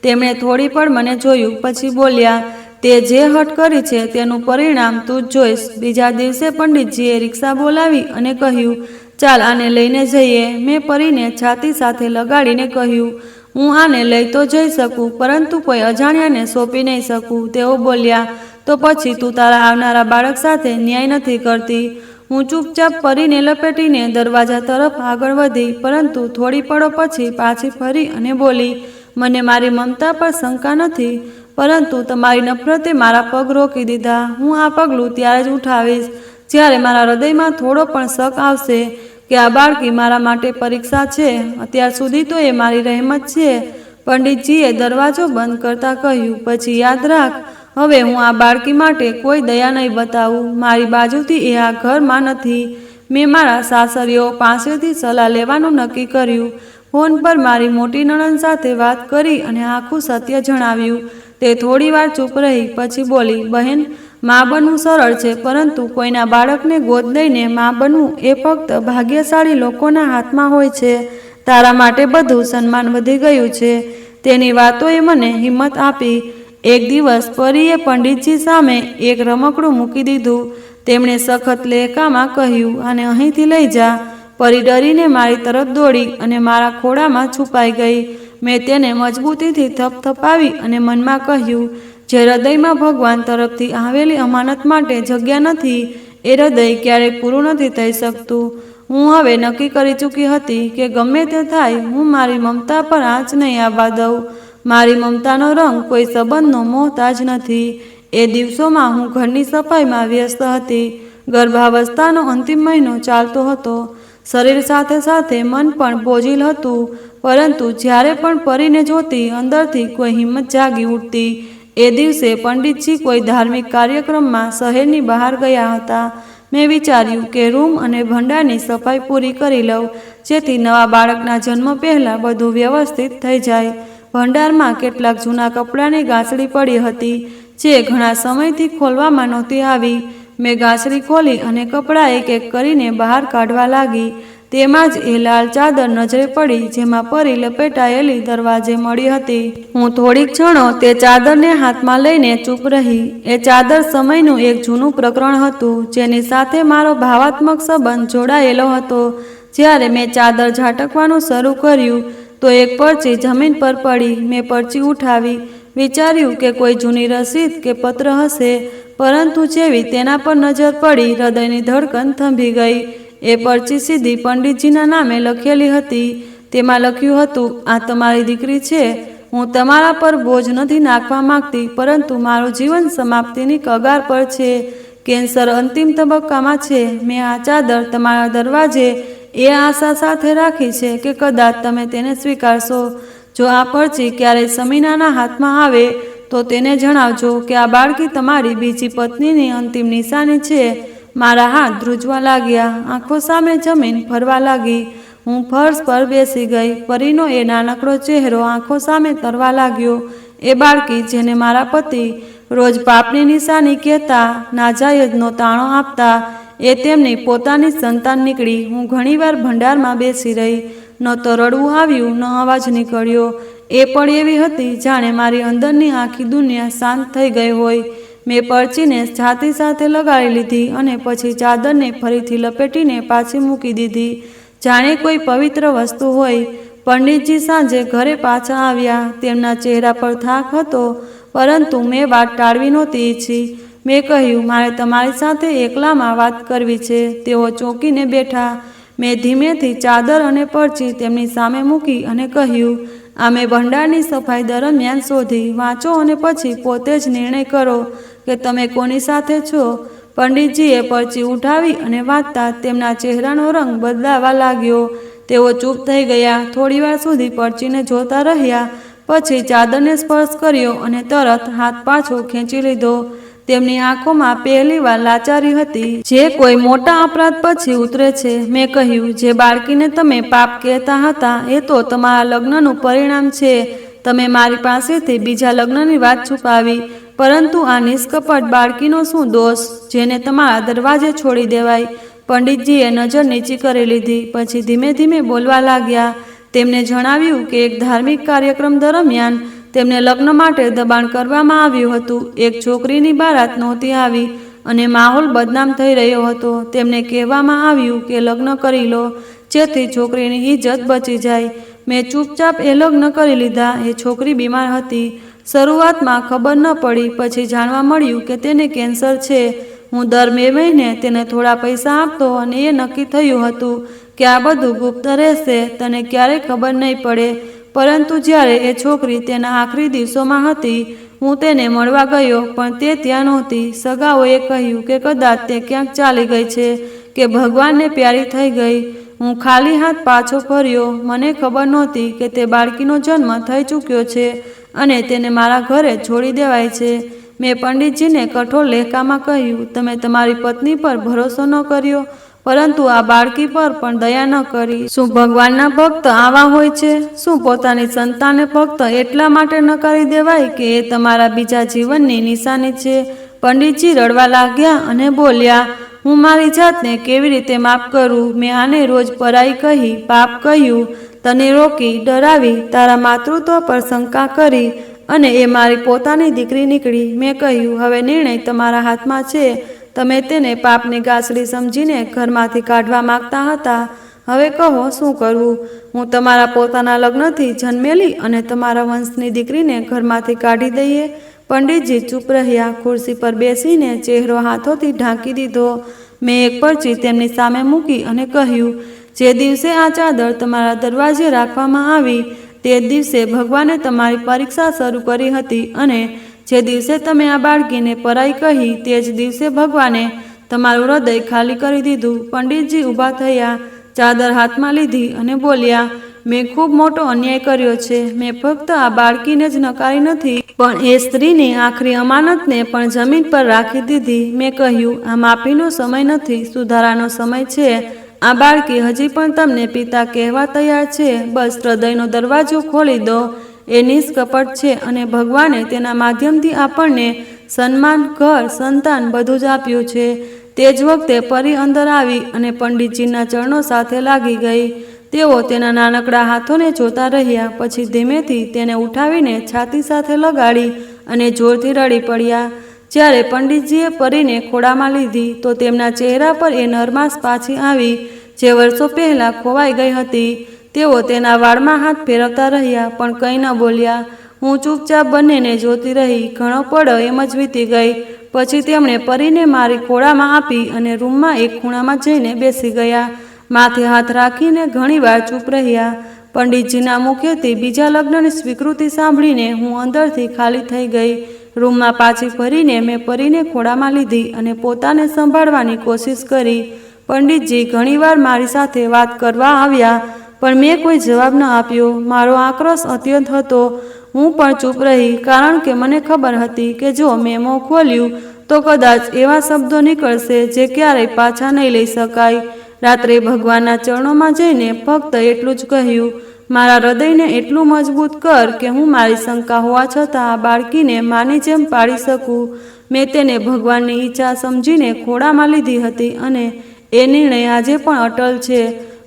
તેમણે થોડી પળ મને જોયું, પછી બોલ્યા, તે જે હઠ કરી છે તેનું પરિણામ તું જ જોઈશ. બીજા દિવસે પંડિતજીએ રિક્ષા બોલાવી અને કહ્યું, ચાલ આને લઈને જઈએ. મેં પરીને છાતી સાથે લગાડીને કહ્યું, હું આને લઈ તો જઈ શકું, પરંતુ કોઈ અજાણ્યાને સોંપી નહીં શકું. તેઓ બોલ્યા, તો પછી તું તારા આવનારા બાળક સાથે ન્યાય નથી કરતી. હું ચૂપચાપ પરીને લપેટીને દરવાજા તરફ આગળ વધી, પરંતુ થોડી પળો પછી પાછી ફરી અને બોલી, મને મારી મમતા પર શંકા નથી, પરંતુ તમારી નફરતે મારા પગ રોકી દીધા. હું આ પગલું ત્યારે જ ઉઠાવીશ જ્યારે મારા હૃદયમાં થોડો પણ શક આવશે કે આ બાળકી મારા માટે પરીક્ષા છે. અત્યાર સુધી તો એ મારી રહેમત છે. પંડિતજીએ દરવાજો બંધ કરતા કહ્યું, પછી યાદ રાખ, હવે હું આ બાળકી માટે કોઈ દયા નહીં બતાવું. મારી બાજુથી એ આ ઘરમાં નથી. મેં મારા સાસરીઓ પાસેથી સલાહ લેવાનું નક્કી કર્યું. ફોન પર મારી મોટી નણંદ સાથે વાત કરી અને આખું સત્ય જણાવ્યું. તે થોડી વાર ચૂપ રહી, પછી બોલી, બહેન, માં બનવું સરળ છે, પરંતુ કોઈના બાળકને ગોદ લઈને માં બનવું એ ફક્ત ભાગ્યશાળી લોકોના હાથમાં હોય છે. તારા માટે બધું સન્માન વધી ગયું છે. તેની વાતોએ મને હિંમત આપી. એક દિવસ પરીએ પંડિતજી સામે એક રમકડું મૂકી દીધું. તેમણે સખત લહેકામાં કહ્યું, આને અહીંથી લઈ જા. પરી ડરીને મારી તરફ દોડી અને મારા ખોળામાં છુપાઈ ગઈ. મેં તેને મજબૂતીથી થપથપાવી અને મનમાં કહ્યું, જે હૃદયમાં ભગવાન તરફથી આવેલી અમાનત માટે જગ્યા નથી, એ હૃદય ક્યારેય પૂરું નથી થઈ શકતું. હું હવે નક્કી કરી ચૂકી હતી કે ગમે તે થાય, હું મારી મમતા પર આંચ નહીં આવવા દઉં. મારી મમતાનો રંગ કોઈ સંબંધનો મોહતાજ નથી. એ દિવસોમાં હું ઘરની સફાઈમાં વ્યસ્ત હતી. ગર્ભાવસ્થાનો અંતિમ મહિનો ચાલતો હતો. શરીર સાથે સાથે મન પણ બોજીલ હતું, પરંતુ જ્યારે પણ પરીને જોતી, અંદરથી કોઈ હિંમત જાગી ઉઠતી. એ દિવસે પંડિતજી કોઈ ધાર્મિક કાર્યક્રમમાં શહેરની બહાર ગયા હતા. મેં વિચાર્યું કે રૂમ અને ભંડારની સફાઈ પૂરી કરી લઉં, જેથી નવા બાળકના જન્મ પહેલાં બધું વ્યવસ્થિત થઈ જાય. ભંડારમાં કેટલાક જૂના કપડાની ગાંસડી પડી હતી, જે ઘણા સમયથી ખોલવામાં નહોતી આવી. મેં ગાંસડી ખોલી અને કપડાં એક એક કરીને બહાર કાઢવા લાગી. તેમાં જ એ લાલ ચાદર નજરે પડી જેમાં પરી લપેટાયેલી દરવાજે મળી હતી. હું થોડીક ક્ષણો તે ચાદરને હાથમાં લઈને ચૂપ રહી. એ ચાદર સમયનું એક જૂનું પ્રકરણ હતું જેની સાથે મારો ભાવાત્મક સંબંધ જોડાયેલો હતો. જ્યારે મેં ચાદર ઝાટકવાનું શરૂ કર્યું તો એક પરચી જમીન પર પડી. મેં પરચી ઉઠાવી, વિચાર્યું કે કોઈ જૂની રસીદ કે પત્ર હશે, પરંતુ જેવી તેના પર નજર પડી હૃદયની ધડકન થંભી ગઈ. એ પરચી સીધી પંડિતજીના નામે લખેલી હતી. તેમાં લખ્યું હતું, આ તમારી દીકરી છે. હું તમારા પર બોજ નથી નાખવા માંગતી, પરંતુ મારું જીવન સમાપ્તિની કગાર પર છે. કેન્સર અંતિમ તબક્કામાં છે. મેં આ ચાદર તમારા દરવાજે એ આશા સાથે રાખી છે કે કદાચ તમે તેને સ્વીકારશો. જો આ પરચી ક્યારેય સમીનાના હાથમાં આવે તો તેને જણાવજો કે આ બાળકી તમારી બીજી પત્નીની અંતિમ નિશાની છે. મારા હાથ ધ્રુજવા લાગ્યા. આંખો સામે જમીન ફરવા લાગી. હું ફર્શ પર બેસી ગઈ. પરીનો એ નાનકડો ચહેરો આંખો સામે તરવા લાગ્યો. એ બાળકી જેને મારા પતિ રોજ પાપની નિશાની કહેતા, નાજાયજનો તાણો આપતા, એ તેમની પોતાની સંતાન નીકળી. હું ઘણીવાર ભંડારમાં બેસી રહી. ન તો રડવું આવ્યું, ન અવાજ નીકળ્યો. એ પણ એવી હતી જાણે મારી અંદરની આખી દુનિયા શાંત થઈ ગઈ હોય. મેં પરચીને છાતી સાથે લગાડી લીધી અને પછી ચાદરને ફરીથી લપેટીને પાછી મૂકી દીધી, જાણે કોઈ પવિત્ર વસ્તુ હોય. પંડિતજી સાંજે ઘરે પાછા આવ્યા. તેમના ચહેરા પર થાક હતો, પરંતુ મેં વાત ટાળવી નહોતી ઈચ્છી. મેં કહ્યું, મારે તમારી સાથે એકલામાં વાત કરવી છે. તેઓ ચોંકીને બેઠા. મેં ધીમેથી ચાદર અને પરચી તેમની સામે મૂકી અને કહ્યું, આ મેં ભંડારની સફાઈ દરમિયાન શોધી. વાંચો અને પછી પોતે જ નિર્ણય કરો કે તમે કોની સાથે છો. પંડિતજીએ પરચી ઉઠાવી અને વાંચતા તેમના ચહેરાનો રંગ બદલાવા લાગ્યો. તેઓ ચૂપ થઈ ગયા. થોડીવાર સુધી પરચીને જોતા રહ્યા. પછી ચાદરને સ્પર્શ કર્યો અને તરત હાથ પાછો ખેંચી લીધો. તેમની આંખોમાં પહેલીવાર લાચારી હતી, જે કોઈ મોટા અપરાધ પછી ઉતરે છે. મેં કહ્યું, જે બાળકીને તમે પાપ કહેતા હતા એ તો તમારા લગ્નનું પરિણામ છે. તમે મારી પાસેથી બીજા લગ્નની વાત છુપાવી, પરંતુ આ નિષ્કપટ બાળકીનો શું દોષ, જેને તમારા દરવાજે છોડી દેવાય? પંડિતજીએ નજર નીચી કરી લીધી. પછી ધીમે ધીમે બોલવા લાગ્યા. તેમને જણાવ્યું કે એક ધાર્મિક કાર્યક્રમ દરમિયાન તેમને લગ્ન માટે દબાણ કરવામાં આવ્યું હતું. એક છોકરીની બારાત નહોતી આવી અને માહોલ બદનામ થઈ રહ્યો હતો. તેમને કહેવામાં આવ્યું કે લગ્ન કરી લો, જેથી છોકરીની ઇજ્જત બચી જાય. મેં ચૂપચાપ એ લગ્ન કરી લીધા. એ છોકરી બીમાર હતી. શરૂઆતમાં ખબર ન પડી, પછી જાણવા મળ્યું કે તેને કેન્સર છે. હું દર 2 મહિને તેને થોડા પૈસા આપતો અને એ નક્કી થયું હતું કે આ બધું ગુપ્ત રહેશે, તને ક્યારેય ખબર નહીં પડે. પરંતુ જ્યારે એ છોકરી તેના આખરી દિવસોમાં હતી, હું તેને મળવા ગયો, પણ તે ત્યાં નહોતી. સગાઓએ કહ્યું કે કદાચ તે ક્યાંક ચાલી ગઈ છે કે ભગવાનને પ્યારી થઈ ગઈ. હું ખાલી હાથ પાછો ફર્યો. મને ખબર નહોતી કે તે બાળકીનો જન્મ થઈ ચૂક્યો છે અને તેને મારા ઘરે છોડી દેવાય છે. મેં પંડિતજીને કઠોર લહેકામાં કહ્યું, તમે તમારી પત્ની પર ભરોસો ન કર્યો, પરંતુ આ બાળકી પર પણ દયા ન કરી. શું ભગવાનના ભક્ત આવા હોય છે? શું પોતાની સંતાનને ફક્ત એટલા માટે નકારી દેવાય કે એ તમારા બીજા જીવનની નિશાની છે? પંડિતજી રડવા લાગ્યા અને બોલ્યા, હું મારી જાતને કેવી રીતે માફ કરું? મેં આને રોજ પરાઈ કહી, પાપ કહ્યું, તને રોકી, ડરાવી, તારા માતૃત્વ પર શંકા કરી અને એ મારી પોતાની દીકરી નીકળી. મેં કહ્યું, હવે નિર્ણય તમારા હાથમાં છે. તમે તેને પાપની ગાંસડી સમજીને ઘરમાંથી કાઢવા માંગતા હતા. હવે કહો શું કરવું? હું તમારા પોતાના લગ્નથી જન્મેલી અને તમારા વંશની દીકરીને ઘરમાંથી કાઢી દઈએ? પંડિતજી ચૂપ રહ્યા. ખુરશી પર બેસીને ચહેરો હાથોથી ઢાંકી દીધો. મેં એક પરચી તેમની સામે મૂકી અને કહ્યું, જે દિવસે આ ચાદર તમારા દરવાજે રાખવામાં આવી તે દિવસે ભગવાને તમારી પરીક્ષા શરૂ કરી હતી, અને જે દિવસે તમે આ બાળકીને પરાઈ કહી તે જ દિવસે ભગવાને તમારું હૃદય ખાલી કરી દીધું. પંડિતજી ઊભા થયા, ચાદર હાથમાં લીધી અને બોલ્યા, મેં ખૂબ મોટો અન્યાય કર્યો છે. મેં ફક્ત આ બાળકીને જ નકારી નથી, પણ એ સ્ત્રીની આખરી અમાનતને પણ જમીન પર રાખી દીધી. મેં કહ્યું, આ માફીનો સમય નથી, સુધારાનો સમય છે. આ બાળકી હજી પણ તમને પિતા કહેવા તૈયાર છે. બસ હૃદયનો દરવાજો ખોલી દો. એ નિષ્કપટ છે અને ભગવાને તેના માધ્યમથી આપણને સન્માન, ઘર, સંતાન બધું જ આપ્યું છે. તે જ વખતે પરી અંદર આવી અને પંડિતજીના ચરણો સાથે લાગી ગઈ. તેઓ તેના નાનકડા હાથોને જોતા રહ્યા. પછી ધીમેથી તેને ઉઠાવીને છાતી સાથે લગાડી અને જોરથી રડી પડ્યા. જ્યારે પંડિતજીએ પરીને ખોળામાં લીધી તો તેમના ચહેરા પર એ નરમાશ પાછી આવી જે વર્ષો પહેલાં ખોવાઈ ગઈ હતી. તેઓ તેના વાળમાં હાથ ફેરવતા રહ્યા પણ કંઈ ન બોલ્યા. હું ચૂપચાપ બંનેને જોતી રહી. ઘણો પળો એમ જ વીતી ગઈ. પછી તેમણે પરીને મારી ખોળામાં આપી અને રૂમમાં એક ખૂણામાં જઈને બેસી ગયા. માથે હાથ રાખીને ઘણીવાર ચૂપ રહ્યા. પંડિતજીના મુખેથી બીજા લગ્નની સ્વીકૃતિ સાંભળીને હું અંદરથી ખાલી થઈ ગઈ. રૂમમાં પાછી ફરીને મેં પરીને ખોળામાં લીધી અને પોતાને સંભાળવાની કોશિશ કરી. પંડિતજી ઘણીવાર મારી સાથે વાત કરવા આવ્યા પણ મેં કોઈ જવાબ ન આપ્યો. મારો આક્રોશ અત્યંત હતો. હું પણ ચૂપ રહી કારણ કે મને ખબર હતી કે જો મેં મોં ખોલ્યું તો કદાચ એવા શબ્દો નીકળશે જે ક્યારેય પાછા નહીં લઈ શકાય. રાત્રે ભગવાનના ચરણોમાં જઈને ફક્ત એટલું જ કહ્યું, મારા હૃદયને એટલું મજબૂત કર કે હું મારી શંકા હોવા છતાં આ બાળકીને માની જેમ પાડી શકું. મેં તેને ભગવાનની ઈચ્છા સમજીને ખોળામાં લીધી હતી અને એ નિર્ણય આજે પણ અટલ છે.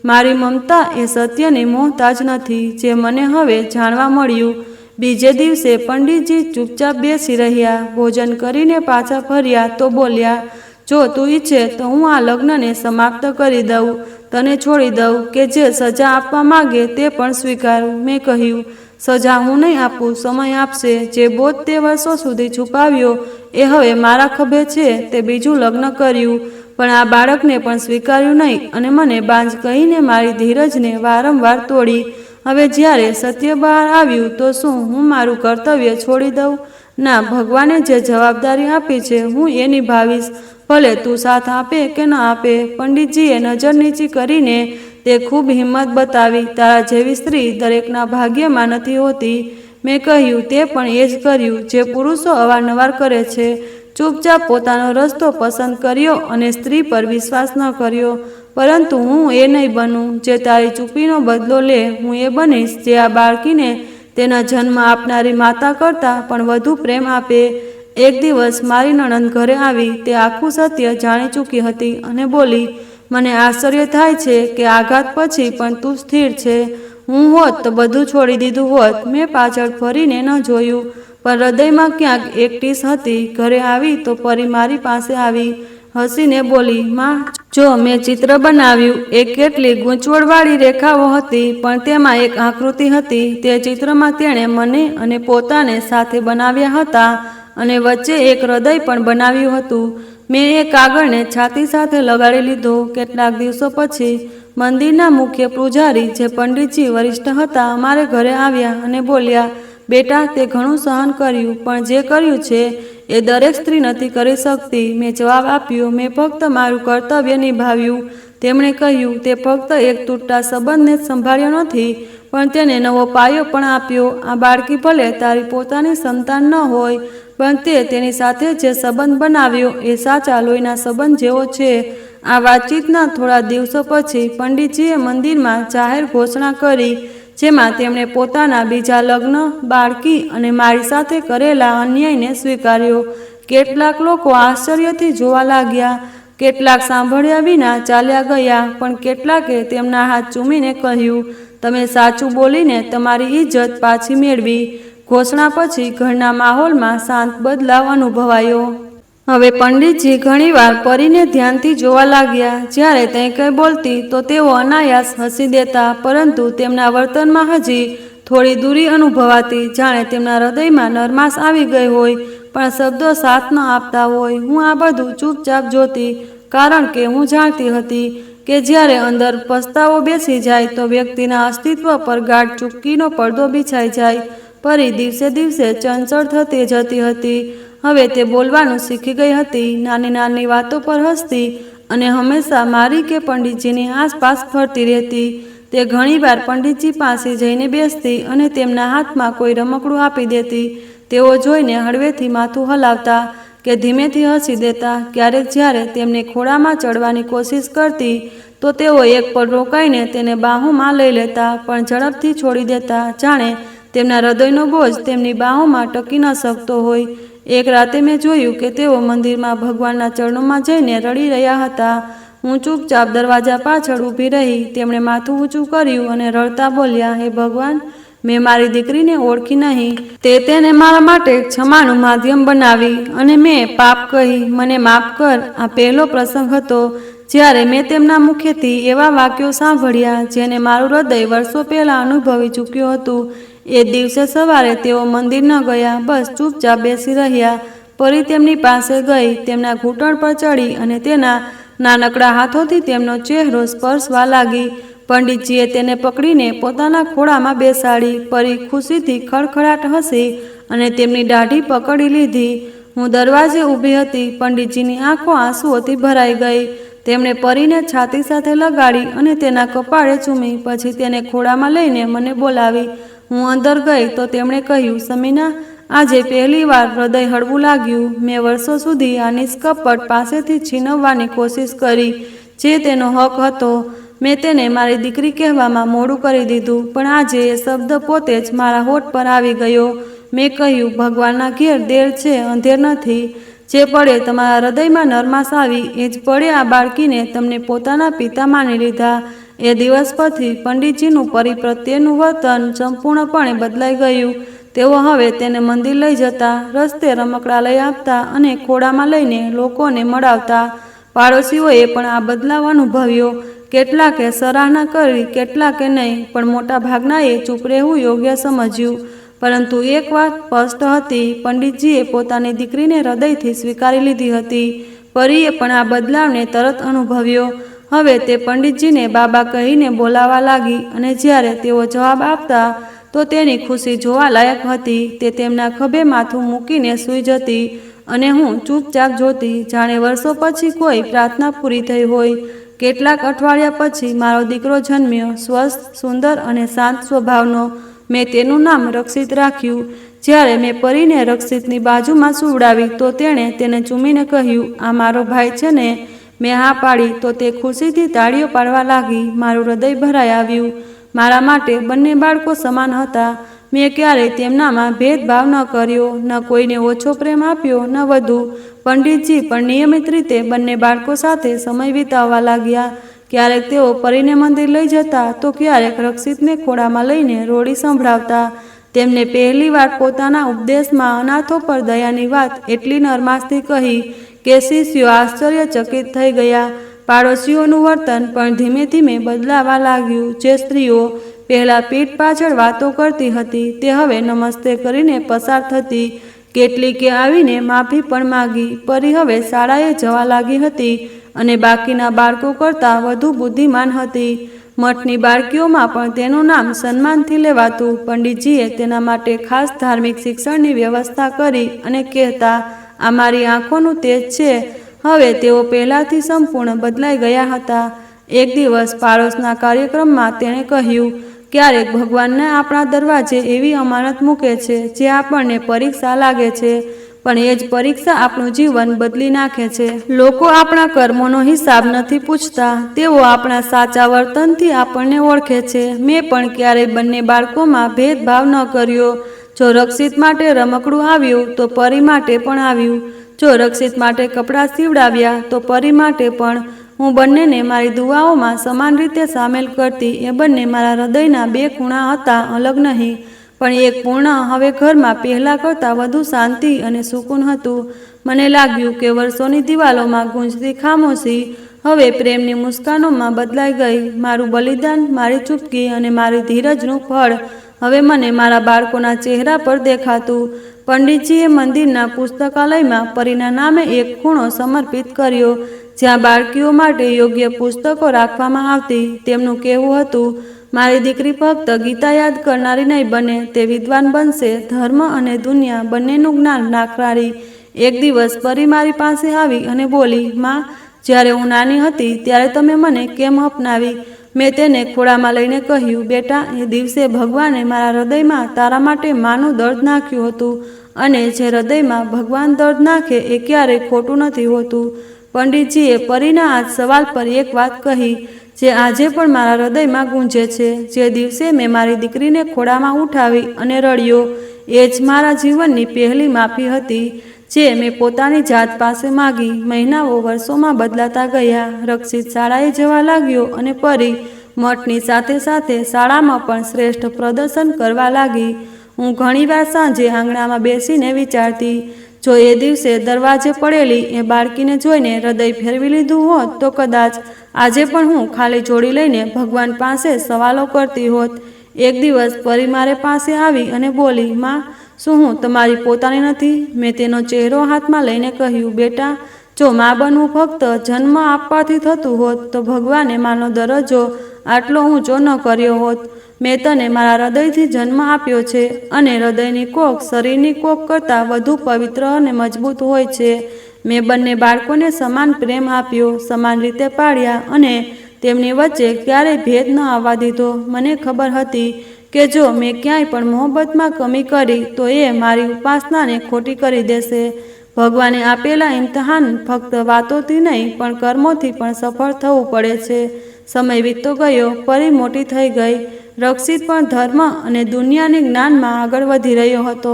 મારી મમતા એ સત્યની મોહતાજ નથી જે મને હવે જાણવા મળ્યું. બીજે દિવસે પંડિતજી ચૂપચાપ બેસી રહ્યા. ભોજન કરીને પાછા ફર્યા તો બોલ્યા, જો તું ઈચ્છે તો હું આ લગ્નને સમાપ્ત કરી દઉં, તને છોડી દઉં કે જે સજા આપવા માગે તે પણ સ્વીકારું. મેં કહ્યું, સજા હું નહીં આપું, સમય આપશે. જે બોધ તે વર્ષો સુધી છુપાવ્યો એ હવે મારા ખભે છે. તે બીજું લગ્ન કર્યું પણ આ બાળકને પણ સ્વીકાર્યું નહીં અને મને બાંજ કહીને મારી ધીરજને વારંવાર તોડી. હવે જ્યારે સત્ય બહાર આવ્યું તો શું હું મારું કર્તવ્ય છોડી દઉં? ના, ભગવાને જે જવાબદારી આપી છે હું એ નિભાવીશ, ભલે તું સાથ આપે કે ન આપે. પંડિતજીએ નજર નીચી કરીને તે ખૂબ હિંમત બતાવી. તારા જેવી સ્ત્રી દરેકના ભાગ્યમાં નથી હોતી. મેં કહ્યું, તે પણ એ જ કર્યું જે પુરુષો અવારનવાર કરે છે. ચૂપચાપ પોતાનો રસ્તો પસંદ કર્યો અને સ્ત્રી પર વિશ્વાસ ન કર્યો. પરંતુ હું એ નહીં બનું જે તારી ચૂપીનો બદલો લે. હું એ બનીશ જે આ બાળકીને તેના જન્મ આપનારી માતા કરતાં પણ વધુ પ્રેમ આપે. એક દિવસ મારી નણંદ ઘરે આવી. તે આખું સત્ય જાણી ચૂકી હતી અને બોલી, મને આશ્ચર્ય થાય છે કે આઘાત પછી પણ તું સ્થિર છે. હું હોત તો બધું છોડી દીધું હોત. મેં પાછળ ફરીને ન જોયું પણ હૃદયમાં ક્યાંક એક ટીસ હતી. ઘરે આવી તો પરી મારી પાસે આવી. હસીને બોલી, માં જો મેં ચિત્ર બનાવ્યું. એ કેટલી ગૂંચવણવાળી રેખાઓ હતી પણ તેમાં એક આકૃતિ હતી. તે ચિત્રમાં તેણે મને અને પોતાને સાથે બનાવ્યા હતા અને વચ્ચે એક હૃદય પણ બનાવ્યું હતું. મેં એ કાગળને છાતી સાથે લગાડી લીધો. કેટલાક દિવસો પછી મંદિરના મુખ્ય પૂજારી જે પંડિતજી વરિષ્ઠ હતા અમારે ઘરે આવ્યા અને બોલ્યા, બેટા તે ઘણું સહન કર્યું પણ જે કર્યું છે એ દરેક સ્ત્રી નથી કરી શકતી. મેં જવાબ આપ્યો, મેં ફક્ત મારું કર્તવ્ય નિભાવ્યું. તેમણે કહ્યું, તે ફક્ત એક તૂટતા સંબંધને જ સંભાળ્યો નથી પણ તેને નવો પાયો પણ આપ્યો. આ બાળકી ભલે તારી પોતાની સંતાન ન હોય પણ તે તેની સાથે જે સંબંધ બનાવ્યો એ સાચા લોહીના સંબંધ જેવો છે. આ વાતચીતના થોડા દિવસો પછી પંડિતજીએ મંદિરમાં જાહેર ઘોષણા કરી જેમાં તેમણે પોતાના બીજા લગ્ન, બાળકી અને મારી સાથે કરેલા અન્યાયને સ્વીકાર્યો. કેટલાક લોકો આશ્ચર્યથી જોવા લાગ્યા, કેટલાક સાંભળ્યા વિના ચાલ્યા ગયા પણ કેટલાકે તેમના હાથ ચૂમીને કહ્યું, તમે સાચું બોલીને તમારી ઇજ્જત પાછી મેળવી. ઘોષણા પછી ઘરના માહોલમાં શાંત બદલાવ અનુભવાયો. હવે પંડિતજી ઘણીવાર પરીને ધ્યાનથી જોવા લાગ્યા. જ્યારે તે કંઈ બોલતી તો તેઓ અનાયાસ હસી દેતા પરંતુ તેમના વર્તનમાં હજી થોડી દૂરી અનુભવાતી, જાણે તેમના હૃદયમાં નરમાશ આવી ગઈ હોય પણ શબ્દો સાથ ન આપતા હોય. હું આ બધું ચૂપચાપ જોતી કારણ કે હું જાણતી હતી કે જ્યારે અંદર પસ્તાવો બેસી જાય તો વ્યક્તિના અસ્તિત્વ પર ગાઢ ચૂપકીનો પડદો બિછાઈ જાય. પરી દિવસે દિવસે ચંચળ થતી જતી હતી. હવે તે બોલવાનું શીખી ગઈ હતી. નાની નાની વાતો પર હસતી અને હંમેશા મારી કે પંડિતજીની આસપાસ ફરતી રહેતી. તે ઘણીવાર પંડિતજી પાસે જઈને બેસતી અને તેમના હાથમાં કોઈ રમકડું આપી દેતી. તેઓ જોઈને હળવેથી માથું હલાવતા કે ધીમેથી હસી દેતા. ક્યારેક જ્યારે તેમને ખોળામાં ચડવાની કોશિશ કરતી તો તેઓ એક પળ રોકાઈને તેને બાહોમાં લઈ લેતા પણ ઝડપથી છોડી દેતા, જાણે તેમના હૃદયનો બોજ તેમની બાહોમાં ટકી ન શકતો હોય. એક રાતે મેં જોયું કે તેઓ મંદિરમાં ભગવાનના ચરણોમાં જઈને રડી રહ્યા હતા. હું ચૂપચાપ દરવાજા પાછળ ઊભી રહી. તેમણે માથું ઊંચું કર્યું અને રડતા બોલ્યા, હે ભગવાન, મેં મારી દીકરીને ઓળખી નહીં. તે તેને મારા માટે ક્ષમાનું માધ્યમ બનાવી અને મેં પાપ કહી. મને માફ કર. આ પહેલો પ્રસંગ હતો જ્યારે મેં તેમના મુખેથી એવા વાક્યો સાંભળ્યા જેને મારું હૃદય વર્ષો પહેલાં અનુભવી ચૂક્યું હતું. એ દિવસે સવારે તેઓ મંદિર ન ગયા, બસ ચૂપચાપ બેસી રહ્યા. પરી તેમની પાસે ગઈ, તેમના ઘૂંટણ પર ચડી અને તેના નાનકડા હાથોથી તેમનો ચહેરો સ્પર્શવા લાગી. પંડિતજીએ તેને પકડીને પોતાના ખોળામાં બેસાડી. પરી ખુશીથી ખડખડાટ હસી અને તેમની દાઢી પકડી લીધી. હું દરવાજે ઊભી હતી. પંડિતજીની આંખો આંસુઓથી ભરાઈ ગઈ. તેમણે પરીને છાતી સાથે લગાડી અને તેના કપાળે ચૂમી. પછી તેને ખોળામાં લઈને મને બોલાવી. હું અંદર ગઈ તો તેમણે કહ્યું, સમીના, આજે પહેલીવાર હૃદય હળવું લાગ્યું. મેં વર્ષો સુધી આ નિષ્કપટ પાસેથી છીનવવાની કોશિશ કરી જે તેનો હક હતો. મેં તેને મારી દીકરી કહેવામાં મોડું કરી દીધું, પણ આજે એ શબ્દ પોતે જ મારા હોઠ પર આવી ગયો. મેં કહ્યું, ભગવાનના ઘેર દેર છે, અંધેર નથી. જે પડે તમારા હૃદયમાં નરમાશ આવી એ જ પડે આ બાળકીને તમને પોતાના પિતા માની લીધા. એ દિવસ પછી પંડિતજીનું પરી પ્રત્યેનું વર્તન સંપૂર્ણપણે બદલાઈ ગયું. તેઓ હવે તેને મંદિર લઈ જતા, રસ્તે રમકડા લઈ આપતા અને ખોળામાં લઈને લોકોને મળાવતા. પાડોશીઓએ પણ આ બદલાવ અનુભવ્યો. કેટલાકે સરાહના કરી, કેટલાકે નહીં, પણ મોટા ભાગનાએ ચૂપ રહેવું યોગ્ય સમજ્યું. પરંતુ એક વાત સ્પષ્ટ હતી, પંડિતજીએ પોતાની દીકરીને હૃદયથી સ્વીકારી લીધી હતી. પરીએ પણ આ બદલાવને તરત અનુભવ્યો. હવે તે પંડિતજીને બાબા કહીને બોલાવા લાગી અને જ્યારે તેઓ જવાબ આપતા તો તેની ખુશી જોવા લાયક હતી. તે તેમના ખભે માથું મૂકીને સૂઈ જતી અને હું ચૂપચાપ જોતી, જાણે વર્ષો પછી કોઈ પ્રાર્થના પૂરી થઈ હોય. કેટલાક અઠવાડિયા પછી મારો દીકરો જન્મ્યો, સ્વસ્થ, સુંદર અને શાંત સ્વભાવનો. મેં તેનું નામ રક્ષિત રાખ્યું. જ્યારે મેં પરીને રક્ષિતની બાજુમાં સુવડાવી તો તેણે તેને ચૂમીને કહ્યું, આ મારો ભાઈ છે ને? મેં હા પાડી તો તે ખુશીથી તાળીઓ પાડવા લાગી. મારું હૃદય ભરાઈ આવ્યું. મારા માટે બંને બાળકો સમાન હતા. મેં ક્યારેય તેમનામાં ભેદભાવ ન કર્યો, ન કોઈને ઓછો પ્રેમ આપ્યો, ન વધુ. પંડિતજી પણ નિયમિત રીતે બંને બાળકો સાથે સમય વિતાવવા લાગ્યા. ક્યારેક તેઓ પરીને મંદિર લઈ જતા તો ક્યારેક રક્ષિતને ખોળામાં લઈને રોડી સંભળાવતા. તેમને પહેલીવાર પોતાના ઉપદેશમાં અનાથો પર દયાની વાત એટલી નરમાશથી કહી કે શિષ્યો આશ્ચર્યચકિત થઈ ગયા. પાડોશીઓનું વર્તન પણ ધીમે ધીમે બદલાવા લાગ્યું. જે સ્ત્રીઓ પહેલાં પીઠ પાછળ વાતો કરતી હતી તે હવે નમસ્તે કરીને પસાર થતી. કેટલીકે આવીને માફી પણ માગી. પરી હવે શાળાએ જવા લાગી હતી અને બાકીના બાળકો કરતાં વધુ બુદ્ધિમાન હતી. મઠની બાળકીઓમાં પણ તેનું નામ સન્માનથી લેવાતું. પંડિતજીએ તેના માટે ખાસ ધાર્મિક શિક્ષણની વ્યવસ્થા કરી અને કહેતા, આ મારી આંખોનું તેજ છે. હવે તેઓ પહેલાંથી સંપૂર્ણ બદલાઈ ગયા હતા. એક દિવસ પાડોશના કાર્યક્રમમાં તેણે કહ્યું, ક્યારેક ભગવાનને આપણા દરવાજે એવી અમાનત મૂકે છે જે આપણને પરીક્ષા લાગે છે, પણ એ જ પરીક્ષા આપણું જીવન બદલી નાખે છે. લોકો આપણા કર્મોનો હિસાબ નથી પૂછતા, તેઓ આપણા સાચા વર્તનથી આપણને ઓળખે છે. મેં પણ ક્યારેય બંને બાળકોમાં ભેદભાવ ન કર્યો. જો રક્ષિત માટે રમકડું આવ્યું તો પરી માટે પણ આવ્યું. જો રક્ષિત માટે કપડાં સીવડાવ્યા તો પરી માટે પણ. હું બંનેને મારી દુઆઓમાં સમાન રીતે સામેલ કરતી. એ બંને મારા હૃદયના બે ખૂણા હતા, અલગ નહીં, પણ એક પૂર્ણ. હવે ઘરમાં પહેલાં કરતાં વધુ શાંતિ અને સુકૂન હતું. મને લાગ્યું કે વર્ષોની દિવાલોમાં ગૂંજતી ખામોશી હવે પ્રેમની મુસ્કાનોમાં બદલાઈ ગઈ. મારું બલિદાન, મારી ચૂપકી અને મારી ધીરજનું ફળ હવે મને મારા બાળકોના ચહેરા પર દેખાતું. પંડિતજીએ મંદિરના પુસ્તકાલયમાં પરીના નામે એક ખૂણો સમર્પિત કર્યો જ્યાં બાળકીઓ માટે યોગ્ય પુસ્તકો રાખવામાં આવતી. તેમનું કહેવું હતું, મારી દીકરી ફક્ત ગીતા યાદ કરનારી નહીં બને, તે વિદ્વાન બનશે, ધર્મ અને દુનિયા બંનેનું જ્ઞાન રાખનારી. એક દિવસ પરી મારી પાસે આવી અને બોલી, માં, જ્યારે હું નાની હતી ત્યારે તમે મને કેમ અપનાવી? મેં તેને ખોળામાં લઈને કહ્યું, બેટા, એ દિવસે ભગવાને મારા હૃદયમાં તારા માટે માનું દર્દ નાખ્યું હતું અને જે હૃદયમાં ભગવાન દર્દ નાખે એ ક્યારેય ખોટું નથી હોતું. પંડિતજીએ પરીના આ સવાલ પર એક વાત કહી જે આજે પણ મારા હૃદયમાં ગૂંજે છે. જે દિવસે મેં મારી દીકરીને ખોળામાં ઉઠાવી અને રડ્યો, એ જ મારા જીવનની પહેલી માફી હતી. જે મેં પોતાની જાત પાસે માગી. મહિનાઓ વર્ષોમાં બદલાતા ગયા. રક્ષિત શાળાએ જવા લાગ્યો અને પરી મઠની સાથે સાથે શાળામાં પણ શ્રેષ્ઠ પ્રદર્શન કરવા લાગી. હું ઘણીવાર સાંજે આંગણામાં બેસીને વિચારતી, જો એ દિવસે દરવાજે પડેલી એ બાળકીને જોઈને હૃદય ફેરવી લીધું હોત તો કદાચ આજે પણ હું ખાલી જોડી લઈને ભગવાન પાસે સવાલો કરતી હોત. એક દિવસ પરી મારે પાસે આવી અને બોલી, માં, શું હું તમારી પોતાની નથી? મેં તેનો ચહેરો હાથમાં લઈને કહ્યું, બેટા, જો માં બનવું ફક્ત જન્મ આપવાથી થતું હોત તો ભગવાને માનો દરજ્જો આટલો ઊંચો ન કર્યો હોત. મેં તને મારા હૃદયથી જન્મ આપ્યો છે અને હૃદયની કોખ શરીરની કોખ કરતાં વધુ પવિત્ર અને મજબૂત હોય છે. મેં બંને બાળકોને સમાન પ્રેમ આપ્યો, સમાન રીતે પાળ્યા અને તેમની વચ્ચે ક્યારેય ભેદ ન આવવા દીધો. મને ખબર હતી કે જો મેં ક્યાંય પણ મોહબ્બતમાં કમી કરી તો એ મારી ઉપાસનાને ખોટી કરી દેશે. ભગવાને આપેલા ઇમ્તહાન ફક્ત વાતોથી નહીં પણ કર્મોથી પણ સફળ થવું પડે છે. સમય વીતતો ગયો, પરી મોટી થઈ ગઈ. રક્ષિત પણ ધર્મ અને દુનિયાની જ્ઞાનમાં આગળ વધી રહ્યો હતો.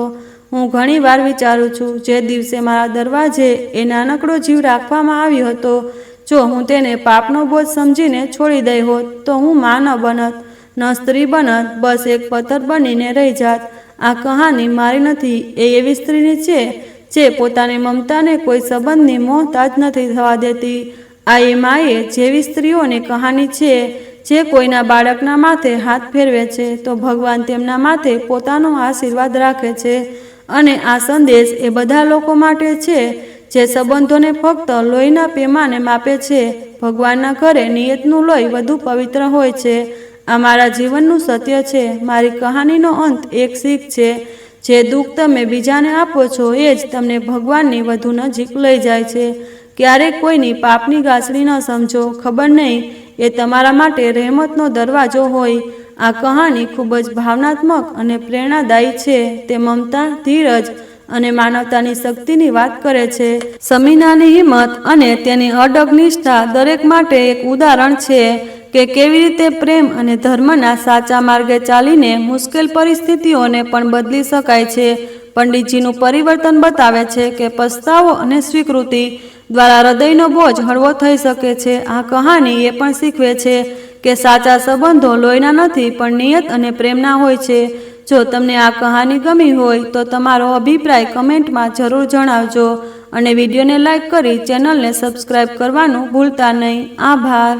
હું ઘણી વાર વિચારું છું, જે દિવસે મારા દરવાજે એ નાનકડો જીવ રાખવામાં આવ્યો હતો, જો હું તેને પાપનો બોજ સમજીને છોડી દઈ હોત તો હું માં ન બનત, ન સ્ત્રી બનત, બસ એક પથ્થર બનીને રહી જાત. આ કહાની મારી નથી, એ એવી સ્ત્રીની છે જે પોતાની મમતાને કોઈ સંબંધની મોહતાજ નથી થવા દેતી. આ એ માએ જેવી સ્ત્રીઓની કહાની છે જે કોઈના બાળકના માથે હાથ ફેરવે છે તો ભગવાન તેમના માથે પોતાનો આશીર્વાદ રાખે છે. અને આ સંદેશ એ બધા લોકો માટે છે જે સંબંધોને ફક્ત લોહીના પેમાને માપે છે. ભગવાનના ઘરે નિયતનું લોહી વધુ પવિત્ર હોય છે. આ મારા જીવનનું સત્ય છે. મારી કહાનીનો અંત એક શીખ છે. જે દુઃખ તમે બીજાને આપો છો એ જ તમને ભગવાનની વધુ નજીક લઈ જાય છે. ક્યારેક કોઈની પાપની ગાંસડી ન સમજો. ખબર નહીં, એ તમારા માટે રહેમતનો દરવાજો હોય. આ કહાની ખૂબ જ ભાવનાત્મક અને પ્રેરણાદાયી છે. તે મમતા, ધીરજ અને માનવતાની શક્તિની વાત કરે છે. સમીનાની હિંમત અને તેની અડગ નિષ્ઠા દરેક માટે એક ઉદાહરણ છે કે કેવી રીતે પ્રેમ અને ધર્મના સાચા માર્ગે ચાલીને મુશ્કેલ પરિસ્થિતિઓને પણ બદલી શકાય છે. પંડિતજીનું પરિવર્તન બતાવે છે કે પસ્તાવો અને સ્વીકૃતિ દ્વારા હૃદયનો બોજ હળવો થઈ શકે છે. આ કહાની એ પણ શીખવે છે કે સાચા સંબંધો લોહીના નથી પણ નિયત અને પ્રેમના હોય છે. જો તમને આ કહાની ગમી હોય તો તમારો અભિપ્રાય કમેન્ટમાં જરૂર જણાવજો અને વિડીયોને લાઈક કરી ચેનલને સબસ્ક્રાઈબ કરવાનું ભૂલતા નહીં. આભાર.